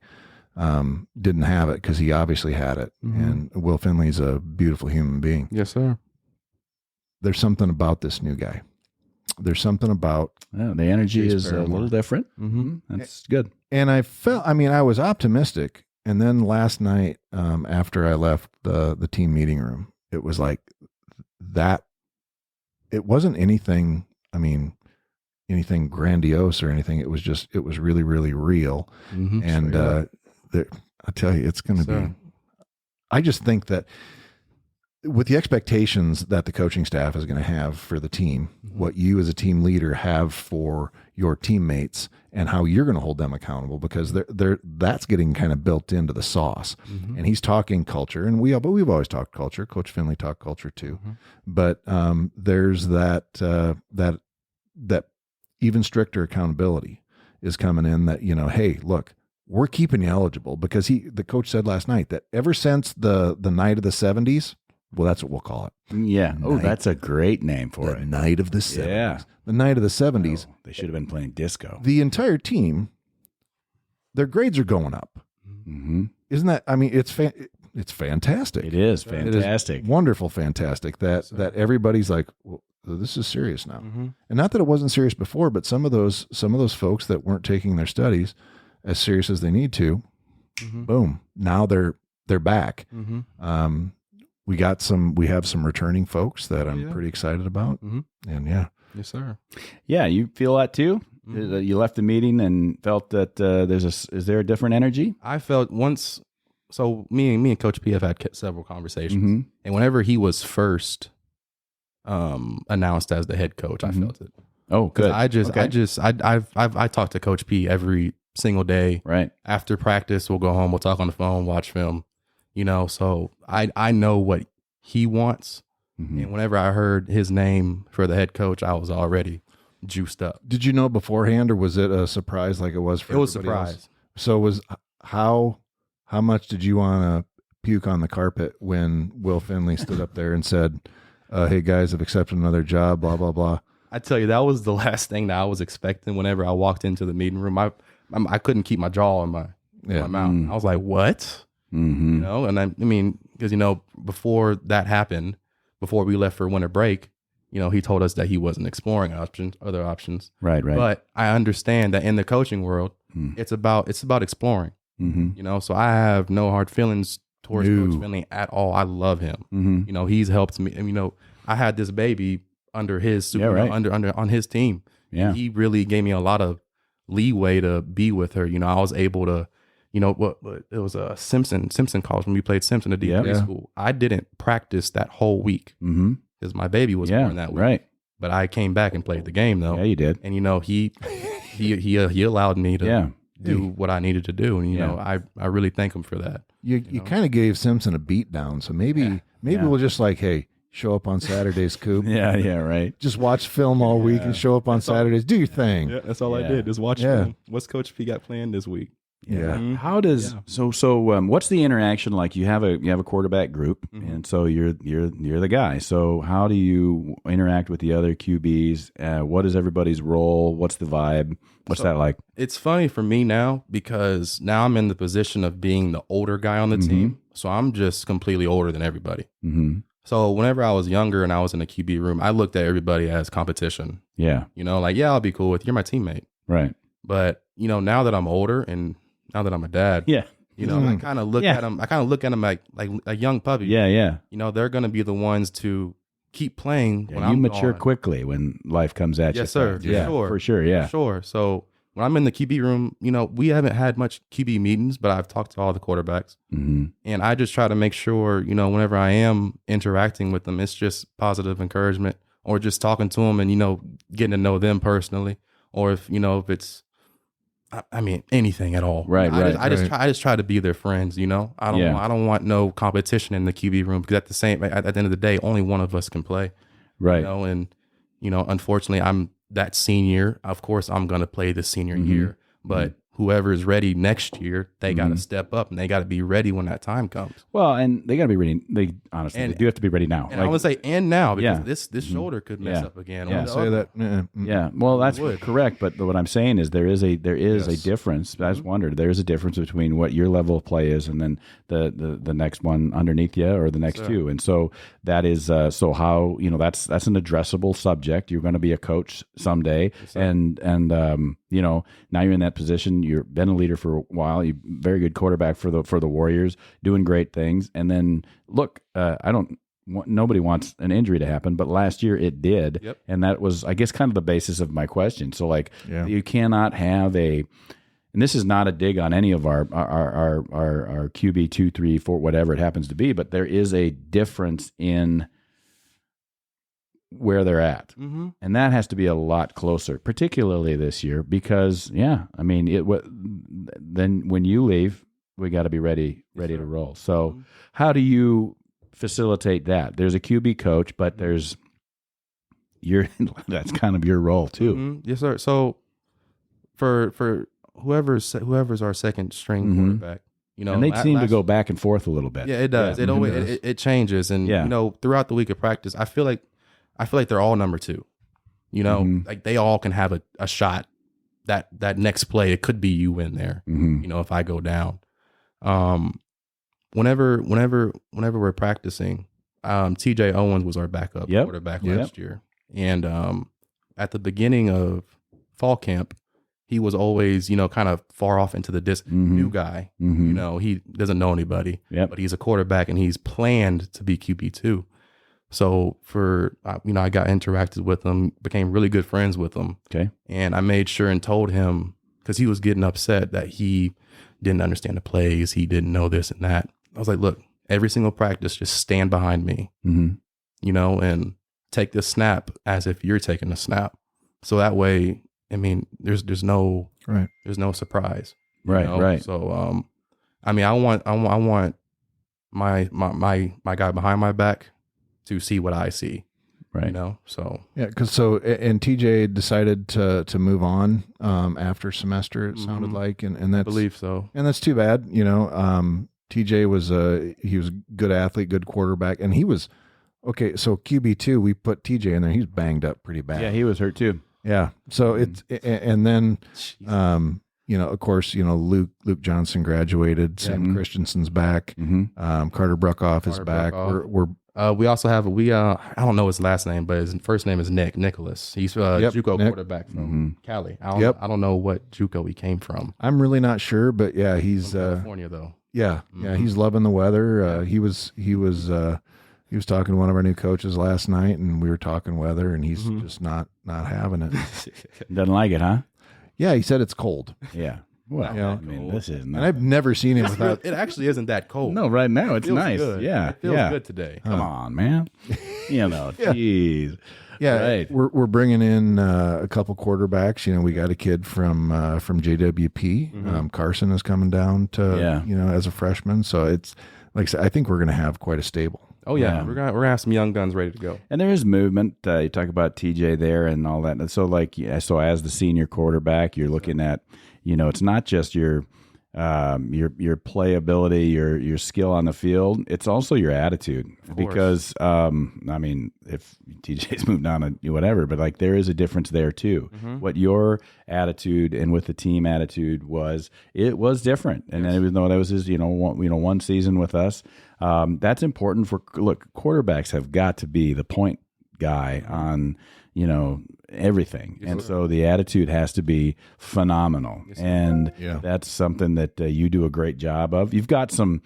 didn't have it, because he obviously had it. And Will Finley's a beautiful human being. Yes, sir. There's something about this new guy. There's something about the energy is a little different. That's good. And I was optimistic. And then last night, after I left the team meeting room, it was like that. It wasn't anything, anything grandiose or anything. It was really, really real. And I tell you, it's going to be, I just think that with the expectations that the coaching staff is going to have for the team, what you as a team leader have for your teammates, and how you're going to hold them accountable, because that's getting kind of built into the sauce. And he's talking culture, and we've always talked culture. Coach Finley talked culture too, but there's that even stricter accountability is coming in. That hey, look, we're keeping you eligible, because the coach said last night that ever since the night of the 70s. Well, that's what we'll call it. Yeah. Oh, that's a great name for it. Night of the 70s. Yeah. The night of the 70s. They should have been playing disco. The entire team, their grades are going up. Isn't that? It's fantastic. It is fantastic. It is wonderful, fantastic that everybody's like, well, this is serious now. And not that it wasn't serious before, but some of those folks that weren't taking their studies as serious as they need to, boom, now they're back. We have some returning folks that I'm pretty excited about. And yes, sir. Yeah, you feel that too? You left the meeting and felt that is there a different energy? I felt once. So me and Coach P have had several conversations, and whenever he was first announced as the head coach, I felt it. Oh, good. I talk to Coach P every single day. Right. After practice, we'll go home, we'll talk on the phone, watch film. So I know what he wants. And whenever I heard his name for the head coach, I was already juiced up. Did you know beforehand, or was it a surprise like it was for everybody else? It was a surprise. So how much did you want to puke on the carpet when Will Finley stood up there and said, hey guys, I've accepted another job, blah, blah, blah? I tell you, that was the last thing that I was expecting whenever I walked into the meeting room. I couldn't keep my jaw in my mouth. I was like, what? And I mean, because, before that happened, before we left for winter break, he told us that he wasn't exploring other options. Right. But I understand that in the coaching world, it's about exploring. So I have no hard feelings towards Coach Finley at all. I love him. He's helped me. And, I had this baby under his on his team. Yeah. He really gave me a lot of leeway to be with her. I was able to, it was a Simpson college when we played Simpson at D3 school. I didn't practice that whole week because my baby was born that week. Right. But I came back and played the game though. Yeah, you did. And he allowed me to do what I needed to do. And I really thank him for that. You kind of gave Simpson a beat down. So maybe we'll just hey, show up on Saturdays, Coop. Yeah, right. Just watch film all week and show up on Saturdays. Do your thing. Yeah, that's all I did. Just watch film. What's Coach P got planned this week? Yeah. How does so what's the interaction like? You have a quarterback group, and so you're the guy. So how do you interact with the other QBs? What is everybody's role? What's the vibe? What's that like? It's funny for me now because now I'm in the position of being the older guy on the team. So I'm just completely older than everybody. So whenever I was younger and I was in the QB room, I looked at everybody as competition. Yeah. I'll be cool with you. You're my teammate. Right. But, now that I'm older and now that I'm a dad, I kind of look at them. I kind of look at them like a young puppy. Yeah. They're going to be the ones to keep playing when I'm mature gone. quickly when life comes at you. Yes, sir. Yeah, for sure. Yeah. For sure. So when I'm in the QB room, we haven't had much QB meetings, but I've talked to all the quarterbacks. And I just try to make sure, whenever I am interacting with them, it's just positive encouragement or just talking to them and, getting to know them personally. Or if it's, anything at all. Right. I just try to be their friends, I don't want no competition in the QB room because at the end of the day, only one of us can play. Right. Unfortunately, I'm that senior. Of course, I'm going to play the senior year, but whoever is ready next year, they got to step up and they got to be ready when that time comes. Well, and they got to be ready. They do have to be ready now. And I would say, now, because this shoulder could mess up again. Yeah, say that. Yeah, well, that's correct. But what I'm saying is there is a difference. I just wondered, there's a difference between what your level of play is and then the next one underneath you or the next two. And so that is so how that's an addressable subject. You're going to be a coach someday, and now you're in that position. You've been a leader for a while. You're very good quarterback for the Warriors, doing great things. And then look, nobody wants an injury to happen, but last year it did, and that was, I guess, kind of the basis of my question. So, you cannot have and this is not a dig on any of our QB 2, 3, 4, whatever it happens to be, but there is a difference in where they're at, and that has to be a lot closer, particularly this year, because then when you leave, we got to be ready to roll. So how do you facilitate that? There's a QB coach, but there's that's kind of your role too. Yes, sir. So for whoever's our second string quarterback, and they seem to go back and forth a little bit. Yeah, it does. It always it changes, and throughout the week of practice, I feel like they're all number two. Like they all can have a shot. That next play, it could be you in there. If I go down. Whenever we're practicing, TJ Owens was our backup quarterback last year, and at the beginning of fall camp, he was always kind of far off into the new guy. He doesn't know anybody, but he's a quarterback and he's planned to be QB2. So I got interacted with him, became really good friends with him. Okay. And I made sure and told him, because he was getting upset that he didn't understand the plays. He didn't know this and that. I was like, look, every single practice, just stand behind me, and take this snap as if you're taking a snap. So that way, I mean, there's no surprise. Right. So, I mean, I want my guy behind my back to see what I see. Right. So Yeah, and TJ decided to move on after semester. It sounded like, and that's, I believe so. and that's too bad. TJ was he was a good athlete, good quarterback, and he was okay. So QB2, we put TJ in there. He's banged up pretty bad. Yeah, he was hurt too. Yeah. So and then of course, Luke Johnson graduated. Sam Christensen's back. Carter Bruckoff is back. We also have I don't know his last name, but his first name is Nicholas. He's JUCO Nick. quarterback from Cali. I don't know what JUCO he came from. I'm really not sure, but yeah, he's From California though. Yeah, he's loving the weather. He was talking to one of our new coaches last night, and we were talking weather, and he's just not having it. Doesn't like it, huh? Yeah, he said it's cold. Yeah. Well, I mean, this is And not. I've never seen him without. It actually isn't that cold. No, right now it's It feels nice. good. Yeah, It feels good today. Come on, man. Jeez. Yeah, Right. we're bringing in a couple quarterbacks. We got a kid from JWP. Carson is coming down to as a freshman. So it's like I said, I think we're going to have quite a stable. Oh yeah, Yeah. we're gonna have some young guns ready to go. And there is movement. You talk about TJ there and all that. So as the senior quarterback, you're looking at, it's not just your playability, your skill on the field. It's also your attitude, because I mean, if TJ's moved on to whatever, but there is a difference there too. What your attitude and with the team attitude was, it was different. And then even though that was his, one season with us, that's important quarterbacks have got to be the point guy on, everything. And so the attitude has to be phenomenal. And that's something that you do a great job of. You've got some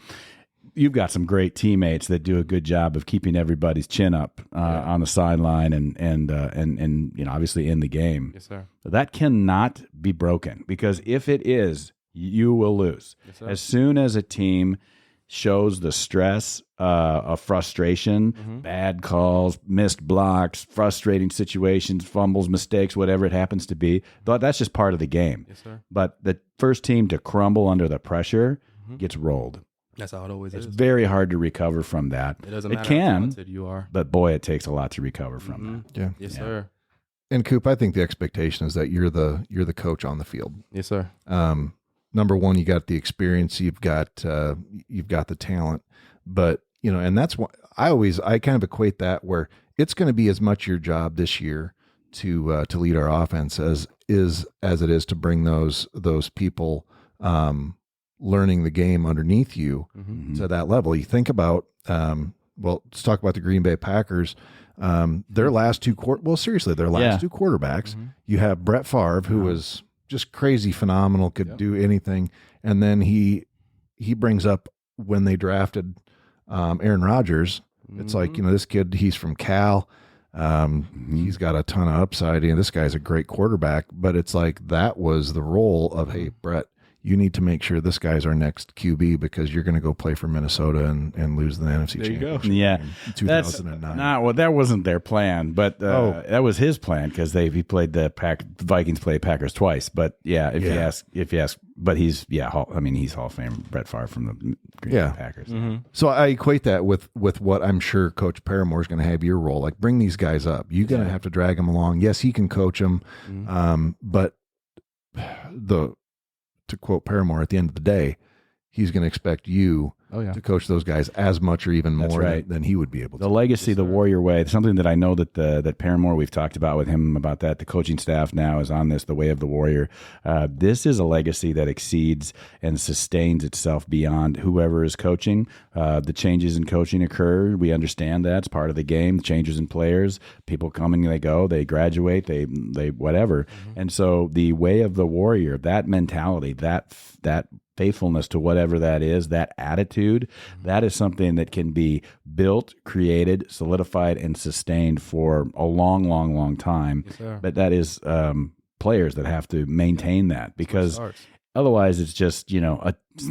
great teammates that do a good job of keeping everybody's chin up on the sideline and obviously in the game. Yes, sir. That cannot be broken, because if it is, you will lose. Yes, sir. As soon as a team shows the stress of frustration, bad calls, missed blocks, frustrating situations, fumbles, mistakes, whatever it happens to be, that's just part of the game. Yes, sir. But the first team to crumble under the pressure gets rolled. That's how it always It's is. very hard to recover from that. It doesn't It matter can, how talented you are. but boy, it takes a lot to recover from that. Yeah. Yes, sir. And Coop, I think the expectation is that you're the coach on the field. Yes, sir. Number one, you got the experience, you've got the talent, but and that's what I kind of equate that, where it's going to be as much your job this year to lead our offense as it is to bring those people learning the game underneath you to that level. You think about let's talk about the Green Bay Packers. Their last two two quarterbacks. You have Brett Favre, who was just crazy phenomenal, could do anything. And then he brings up when they drafted Aaron Rodgers. It's like, this kid, he's from Cal. He's got a ton of upside. This guy's a great quarterback, but it's like that was the role of, hey, Brett, you need to make sure this guy's our next QB, because you're going to go play for Minnesota and lose the NFC Championship. Yeah, in 2009. That wasn't their plan, but that was his plan, because he played Vikings played Packers twice. But if you ask, but he's Hall of Fame Brett Favre from the Green Bay Packers. So I equate that with what I'm sure Coach Paramore is going to have your role. Like, bring these guys up. You're going to have to drag them along. Yes, he can coach them, but to quote Paramore, at the end of the day, he's going to expect you to coach those guys as much or even more than he would be able to. The legacy, the Warrior way, something that I know that Paramore, we've talked about with him about that. The coaching staff now is on this, the way of the Warrior. This is a legacy that exceeds and sustains itself beyond whoever is coaching. The changes in coaching occur. We understand that. It's part of the game. The changes in players, people come and they go, they graduate, they whatever. And so the way of the Warrior, that mentality, that faithfulness to whatever that is, that attitude, that is something that can be built, created, solidified, and sustained for a long, long, long time. Yes, but that is players that have to maintain that, because otherwise it's just,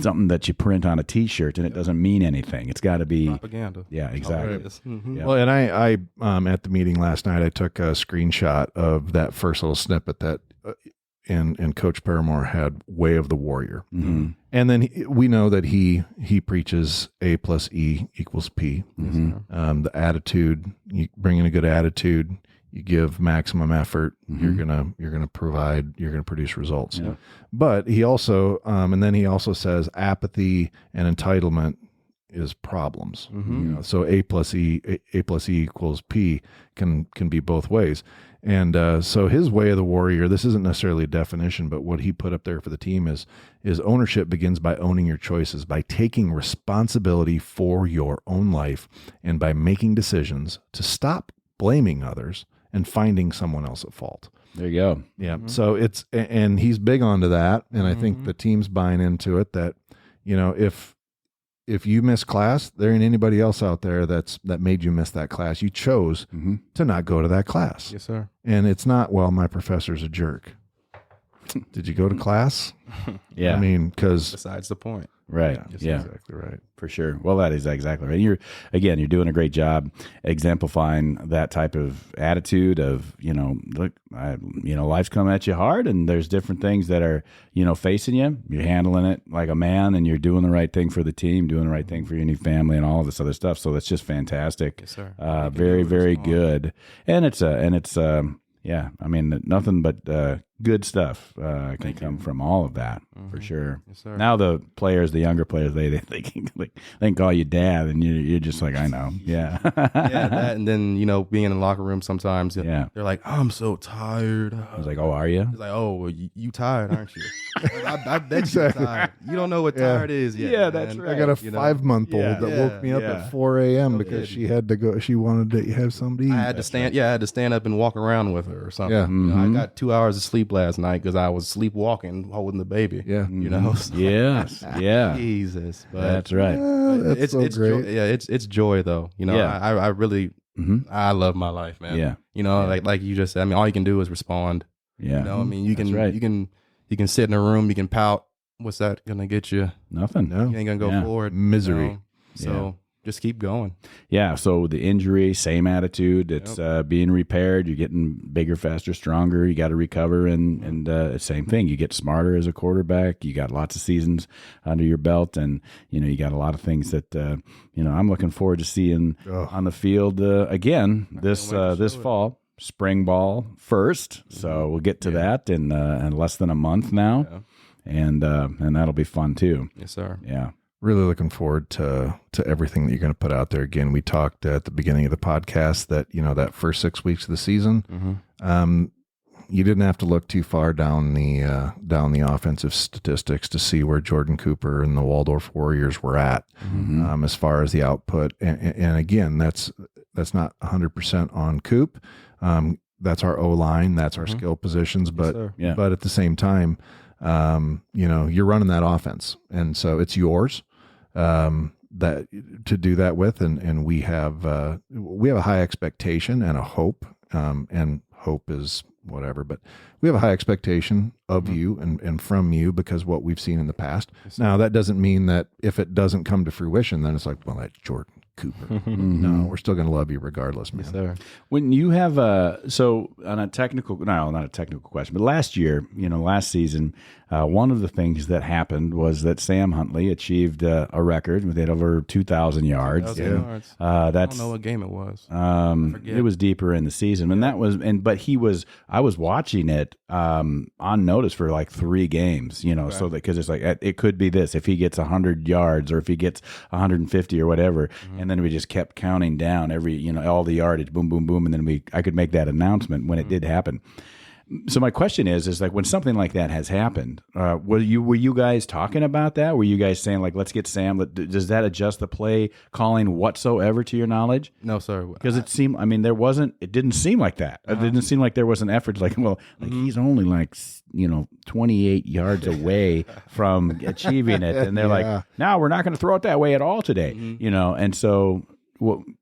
something that you print on a T-shirt and it doesn't mean anything. It's got to be propaganda. Yeah, exactly. Mm-hmm. Yeah. Well, and I at the meeting last night, I took a screenshot of that first little snippet that and Coach Paramore had Way of the Warrior. Mm-hmm. And then we know that he preaches A plus E equals P. Mm-hmm. The attitude, you bring in a good attitude, you give maximum effort, you're gonna provide, you're gonna produce results. Yeah. But he also and then he also says apathy and entitlement is problems. So A plus E equals P can be both ways. And so his Way of the Warrior, this isn't necessarily a definition, but what he put up there for the team is ownership begins by owning your choices, by taking responsibility for your own life, and by making decisions to stop blaming others and finding someone else at fault. There you go. Yeah. So and he's big onto that. And I think the team's buying into it, that, if you miss class, there ain't anybody else out there that made you miss that class. You chose to not go to that class. Yes, sir. And it's not, well, my professor's a jerk. Did you go to class? Yeah. I mean, because Besides the point. Right. Yeah. exactly right. For sure. Well, that is exactly right. You're doing a great job exemplifying that type of attitude of, look, life's coming at you hard, and there's different things that are, facing you. You're handling it like a man, and you're doing the right thing for the team, doing the right thing for your new family, and all of this other stuff. So that's just fantastic. Yes, sir. Very, very good. And it's nothing but good stuff can come from all of that, for sure. Yes, sir. Now the younger players, they can call you dad, and you're just like, I know, yeah, Yeah, that, and then being in the locker room sometimes, Yeah. they're like, I'm so tired. I was like, oh, are you? It's like, oh, well, you tired, aren't you? I bet you're tired. You don't know what tired is yet. Yeah, man. that's right. I got a 5-month-old that woke me up at 4 a.m. because she had to go. She wanted to have something to eat. I had to stand up and walk around with her or something. Yeah. I got 2 hours of sleep last night because I was sleepwalking holding the baby. Yeah. So- Yes, yeah, Jesus, but that's right. That's so it's great. Joy, it's joy though. Yeah. I really I love my life, man. Yeah. Like you just said. I mean, all you can do is respond. Yeah, You can That's right. you can sit in a room, you can pout. What's that gonna get you? Nothing. No. You ain't gonna go Yeah. forward. Misery. So just keep going. Yeah, so the injury, same attitude. It's being repaired. You're getting bigger, faster, stronger. You got to recover, and same thing. You get smarter as a quarterback. You got lots of seasons under your belt, and you got a lot of things that I'm looking forward to seeing on the field again this fall. Spring ball first, so we'll get to that in less than a month now, and that'll be fun too. Yes, sir. Yeah. Really looking forward to everything that you're going to put out there. Again, we talked at the beginning of the podcast that that first 6 weeks of the season, you didn't have to look too far down the offensive statistics to see where Jordan Cooper and the Waldorf Warriors were at as far as the output. And again, that's not 100% on Coop. That's our O-line, that's our skill positions, but but at the same time, you're running that offense, and so it's yours. That to do that with, and we have a high expectation and a hope, and hope is whatever, but we have a high expectation of you and from you because what we've seen in the past. Now that doesn't mean that if it doesn't come to fruition, then it's like, well, that's Jordan Cooper. No, we're still going to love you regardless, man. Yes, sir. When you have so on a technical, no, not a technical question, but last year, last season, one of the things that happened was that Sam Huntley achieved a record with over 2,000 yards. 2,000 yards. That's I don't know what game it was. It was deeper in the season, and I was watching it on notice for like 3 games, so that because it's like it could be this if he gets 100 yards or if he gets 150 or whatever, and then we just kept counting down every all the yardage, boom, boom, boom, and then I could make that announcement when it did happen. So my question is like when something like that has happened, were you guys talking about that? Were you guys saying like, let's get Sam? Does that adjust the play calling whatsoever to your knowledge? No, sir. Because it seemed, I mean, it didn't seem like that. It didn't seem like there was an effort like, well, like he's only like, 28 yards away from achieving it. And they're like, no, we're not going to throw it that way at all today, And so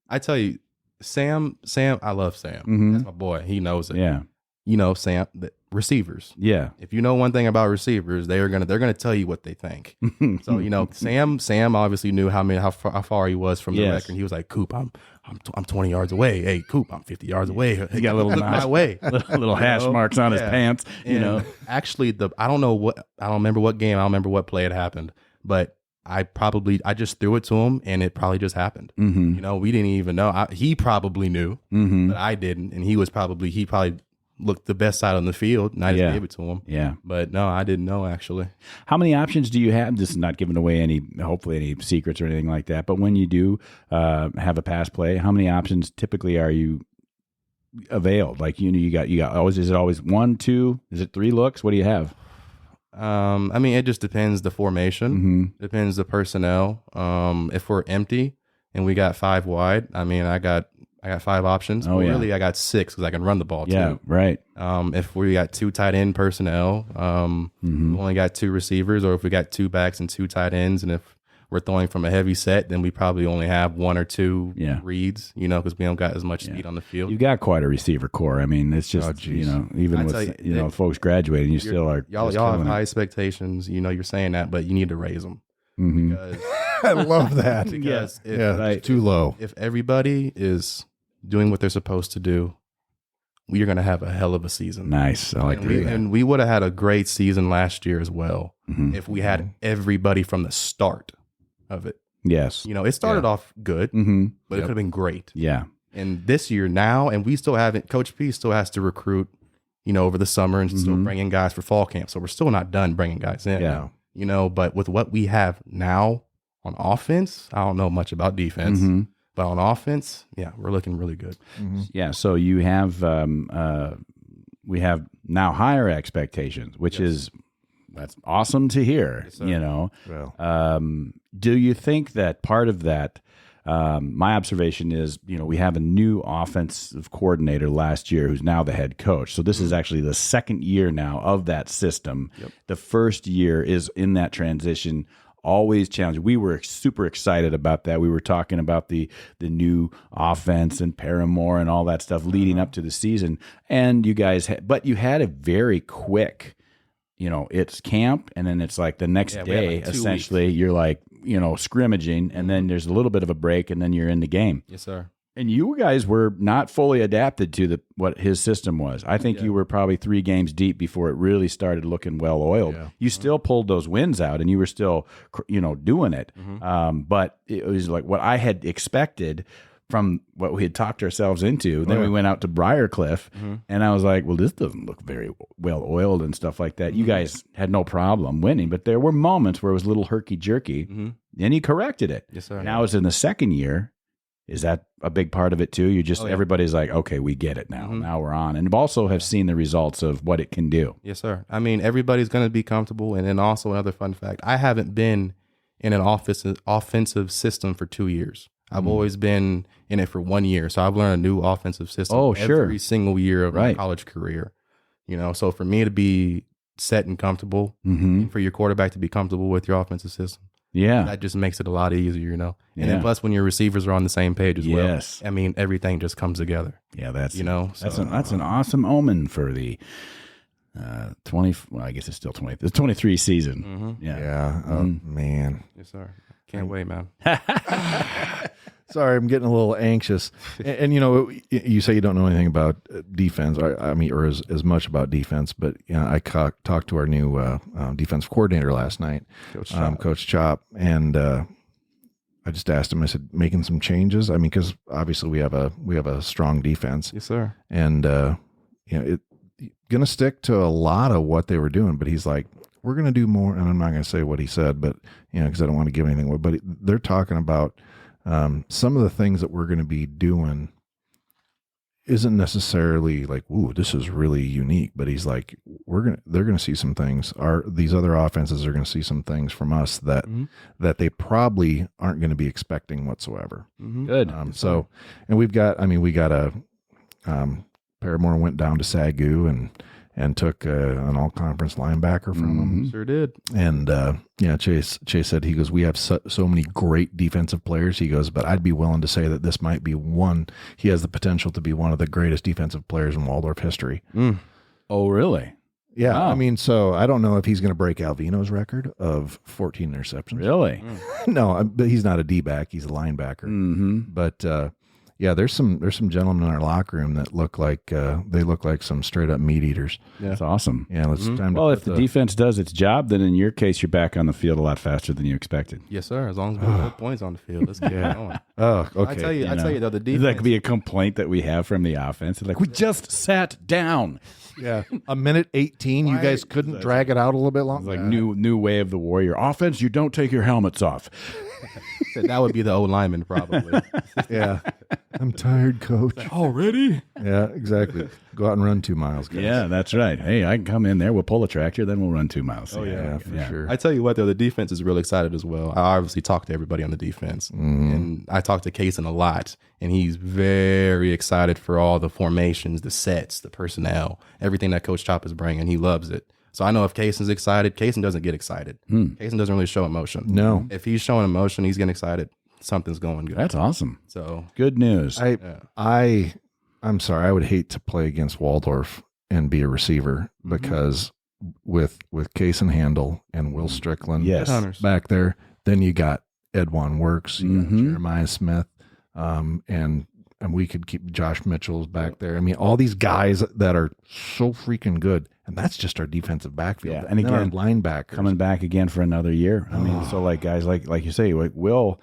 I tell you, Sam, I love Sam. That's my boy. He knows it. Yeah. Sam, the receivers. Yeah. If you know one thing about receivers, they're gonna tell you what they think. So Sam obviously knew how far he was from the record. He was like, Coop, I'm 20 yards away. Hey, Coop, I'm 50 yards away. He got a little my way. little hash marks on his pants. Actually, I don't remember what game. I don't remember what play had happened, but I just threw it to him and it probably just happened. We didn't even know. He probably knew, but I didn't. And he probably looked the best side on the field and I just gave it to him. Yeah. But no, I didn't know actually. How many options do you have? This is not giving away hopefully any secrets or anything like that. But when you do have a pass play, how many options typically are you availed? Like, you got always, is it always 1, 2? Is it 3 looks? What do you have? It just depends the formation, depends the personnel. If we're empty and we got 5 wide, I got 5 options. Really, I got 6 because I can run the ball too. Yeah, right. If we got 2 tight end personnel, we only got 2 receivers, or if we got 2 backs and 2 tight ends, and if we're throwing from a heavy set, then we probably only have 1 or 2 reads, because we don't got as much speed on the field. You got quite a receiver core. I mean, it's just, even with, folks graduating, you still are. Y'all have high expectations. You're saying that, but you need to raise them. Because I love that. Because it's too low. If everybody is doing what they're supposed to do, we are going to have a hell of a season. Nice. I like that. And we would have had a great season last year as well if we had everybody from the start of it. Yes. It started off good, but it could have been great. Yeah. And this year now, and we still haven't, Coach P still has to recruit, over the summer and still bring in guys for fall camp. So we're still not done bringing guys in. Yeah. But with what we have now on offense, I don't know much about defense. But on offense, we're looking really good. Yeah, so you have we have now higher expectations, which is that's awesome to hear. Yes, Well. Do you think that part of that? My observation is, we have a new offensive coordinator last year who's now the head coach. So this is actually the second year now of that system. Yep. The first year is in that transition. Always challenging. We were super excited about that. We were talking about the new offense and Paramore and all that stuff leading up to the season. And you guys, but you had a very quick, it's camp, and then it's like the next day, essentially, you're like, scrimmaging, and then there's a little bit of a break, and then you're in the game. Yes, sir. And you guys were not fully adapted to what his system was. I think you were probably 3 games deep before it really started looking well oiled. Yeah. You still pulled those wins out, and you were still, doing it. But it was like what I had expected from what we had talked ourselves into. Then we went out to Briarcliff, and I was like, well, this doesn't look very well oiled and stuff like that. You guys had no problem winning, but there were moments where it was a little herky-jerky, and he corrected it. Yes, sir. Now it's in the second year. Is that a big part of it too? You just everybody's like, okay, we get it now. Now we're on, and also have seen the results of what it can do. Yes, sir. Everybody's going to be comfortable, and then also another fun fact: I haven't been in an offensive system for 2 years. I've always been in it for 1 year, so I've learned a new offensive system every single year of my college career. So for me to be set and comfortable, and for your quarterback to be comfortable with your offensive system. Yeah. That just makes it a lot easier, And then plus when your receivers are on the same page as well. Everything just comes together. Yeah, that's so, that's an awesome omen for the 20 I guess it's still 20. The 23 season. Yeah. Oh, man. Yes, sir. Can't wait, man. Sorry, I'm getting a little anxious. And you say you don't know anything about defense, or as much about defense, but I talked to our new defensive coordinator last night, Coach Chop, and I just asked him. I said, making some changes. Because obviously we have a strong defense. Yes, sir. And it's going to stick to a lot of what they were doing, but he's like, we're going to do more. And I'm not going to say what he said, but because I don't want to give anything away. But they're talking about some of the things that we're going to be doing isn't necessarily like, ooh, this is really unique, but he's like, they're gonna see some things. These other offenses are gonna see some things from us that they probably aren't going to be expecting whatsoever. Good. And we got a Paramore went down to Sagu and took an all-conference linebacker from him. Sure did. And Chase said, he goes, we have so many great defensive players. He goes, but I'd be willing to say that this might be one. He has the potential to be one of the greatest defensive players in Waldorf history. Oh, really? Yeah. Wow. I mean, so I don't know if he's going to break Alvino's record of 14 interceptions. Really? No, but he's not a D-back. He's a linebacker. But yeah, there's some gentlemen in our locker room that look like they look like some straight up meat eaters. Yeah. That's awesome. Yeah, Well, if the defense does its job, then in your case, you're back on the field a lot faster than you expected. Yes, sir. As long as we put points on the field, let's get going. Oh, okay. I tell you though, the defense. That could be a complaint that we have from the offense. It's like, we just sat down. Yeah, a minute 18. You guys couldn't drag it out a little bit It's longer. like new way of the warrior offense. You don't take your helmets off. That would be the old lineman probably. Yeah, I'm tired, coach. Already? Yeah, exactly. Go out and run 2 miles, guys. Yeah, that's right. Hey, I can come in there. We'll pull a tractor, then we'll run 2 miles. Yeah, for sure. I tell you what, though, the defense is real excited as well. I obviously talked to everybody on the defense, and I talked to Kaysen a lot, and he's very excited for all the formations, the sets, the personnel, everything that Coach Chop is bringing. He loves it. So I know if Kaysen's excited, Kaysen doesn't get excited. Kaysen doesn't really show emotion. No. If he's showing emotion, he's getting excited. Something's going good. That's awesome. So Good news. I'm sorry. I would hate to play against Waldorf and be a receiver because with Kaysen Handel and Will Strickland Yes. back there, then you got Edwan Works, you got Jeremiah Smith, and we could keep Josh Mitchell's back there. I mean, all these guys that are so freaking good, and that's just our defensive backfield. Yeah, and and again, again, linebackers coming back again for another year. I mean, so like guys like you say, like Will,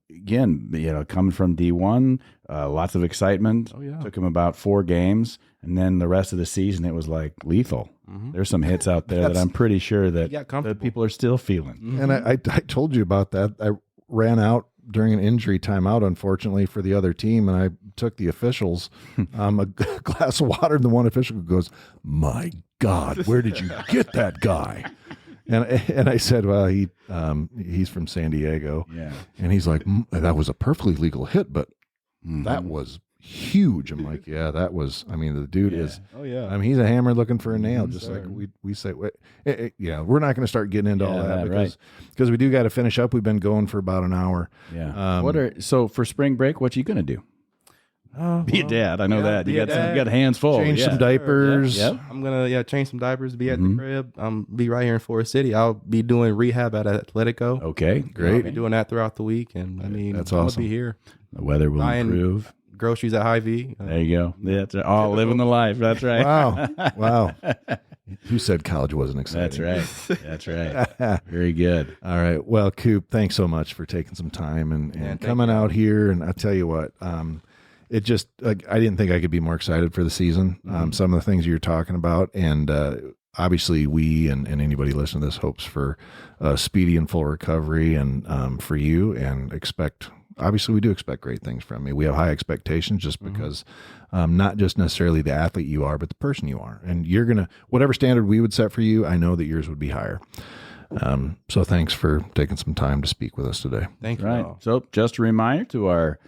again, coming from D1, lots of excitement. Oh, yeah. Took him about 4 games, and then the rest of the season it was like lethal. There's some hits out there that I'm pretty sure that people are still feeling. And I told you about that. I ran out during an injury timeout, unfortunately, for the other team, and I took the officials a glass of water, and the one official goes, "My God, where did you get that guy?" And I said, "Well, he's from San Diego." Yeah. And he's like, "That was a perfectly legal hit, but that was huge." I'm like, "Yeah, that was." I mean, the dude is. Oh yeah. I mean, he's a hammer looking for a nail, just like we say. Yeah, we're not going to start getting into all that because we do got to finish up. We've been going for about an hour. Yeah. So for spring break, what you gonna do? Be a dad. I know that. You got hands full. Change some diapers. Yep. I'm gonna change some diapers. Be at the crib. Be right here in Forest City. I'll be doing rehab at Atletico. Okay, I'll great. be doing that throughout the week, and I mean, That's I'm awesome. gonna be here. The weather will Buying improve. Groceries at Hy-Vee. There you go. That's right. Oh, living the life. That's right. Wow. Who said college wasn't exciting? That's right. That's right. Very good. All right. Well, Coop, thanks so much for taking some time and coming out here. And I tell you what, it just, I didn't think I could be more excited for the season. Some of the things you're talking about. And obviously we and anybody listening to this hopes for a speedy and full recovery and for you, and obviously we do expect great things from you. We have high expectations just because not just necessarily the athlete you are, but the person you are. And you're going to, whatever standard we would set for you, I know that yours would be higher. So thanks for taking some time to speak with us today. Thank you. Right. So just a reminder to our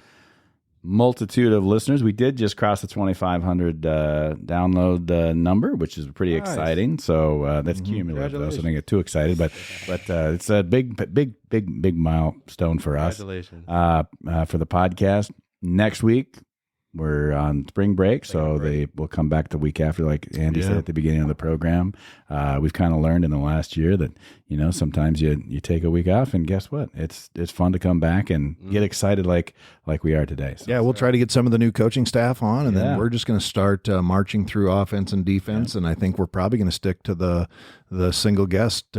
multitude of listeners, we did just cross the 2,500 download number, which is pretty exciting. So that's cumulative, though, so don't get too excited. But it's a big milestone for us. Congratulations. For the podcast. Next week, we're on spring break, so they will come back the week after, like Andy said at the beginning of the program. We've kind of learned in the last year that, sometimes you take a week off, and guess what? It's fun to come back and get excited like we are today. So, yeah, we'll try to get some of the new coaching staff on, and then we're just going to start marching through offense and defense, and I think we're probably going to stick to the single guest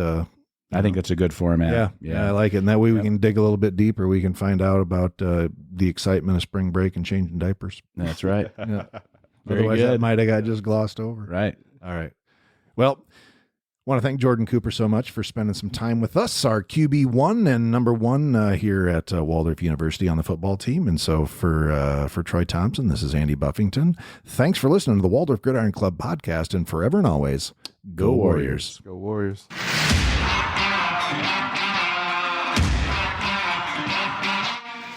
I think that's a good format. Yeah, I like it. And that way we can dig a little bit deeper. We can find out about the excitement of spring break and changing diapers. That's right. Yeah. Very Otherwise, good. that might have got just glossed over. Right. All right. Well, Want to thank Jordan Cooper so much for spending some time with us, our QB1 and number one here at Waldorf University on the football team. And so for Troy Thompson, this is Andy Buffington. Thanks for listening to the Waldorf Gridiron Club podcast, and forever and always, go Warriors. Go Warriors.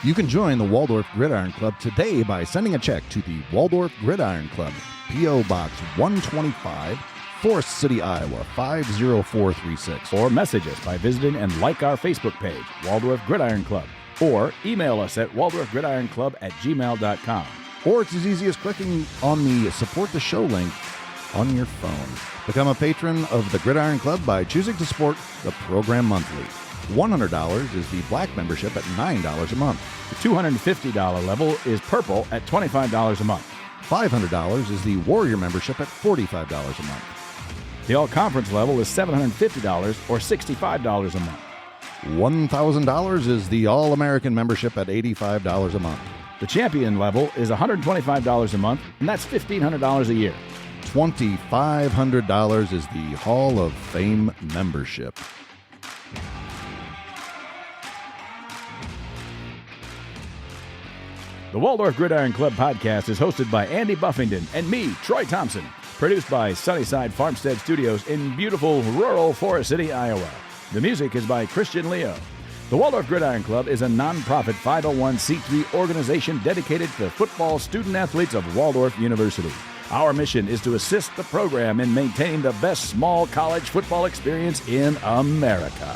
You can join the Waldorf Gridiron Club today by sending a check to the Waldorf Gridiron Club, P.O. Box 125, Forest City, Iowa, 50436. Or message us by visiting and like our Facebook page, Waldorf Gridiron Club, or email us at waldorfgridironclub@gmail.com. Or it's as easy as clicking on the Support the Show link on your phone. Become a patron of the Gridiron Club by choosing to support the program monthly. $100 is the Black membership at $9 a month. The $250 level is Purple at $25 a month. $500 is the Warrior membership at $45 a month. The All-Conference level is $750 or $65 a month. $1,000 is the All-American membership at $85 a month. The Champion level is $125 a month, and that's $1,500 a year. $2,500 is the Hall of Fame membership. The Waldorf Gridiron Club podcast is hosted by Andy Buffington and me, Troy Thompson. Produced by Sunnyside Farmstead Studios in beautiful rural Forest City, Iowa. The music is by Christian Leo. The Waldorf Gridiron Club is a nonprofit 501c3 organization dedicated to football student athletes of Waldorf University. Our mission is to assist the program in maintaining the best small college football experience in America.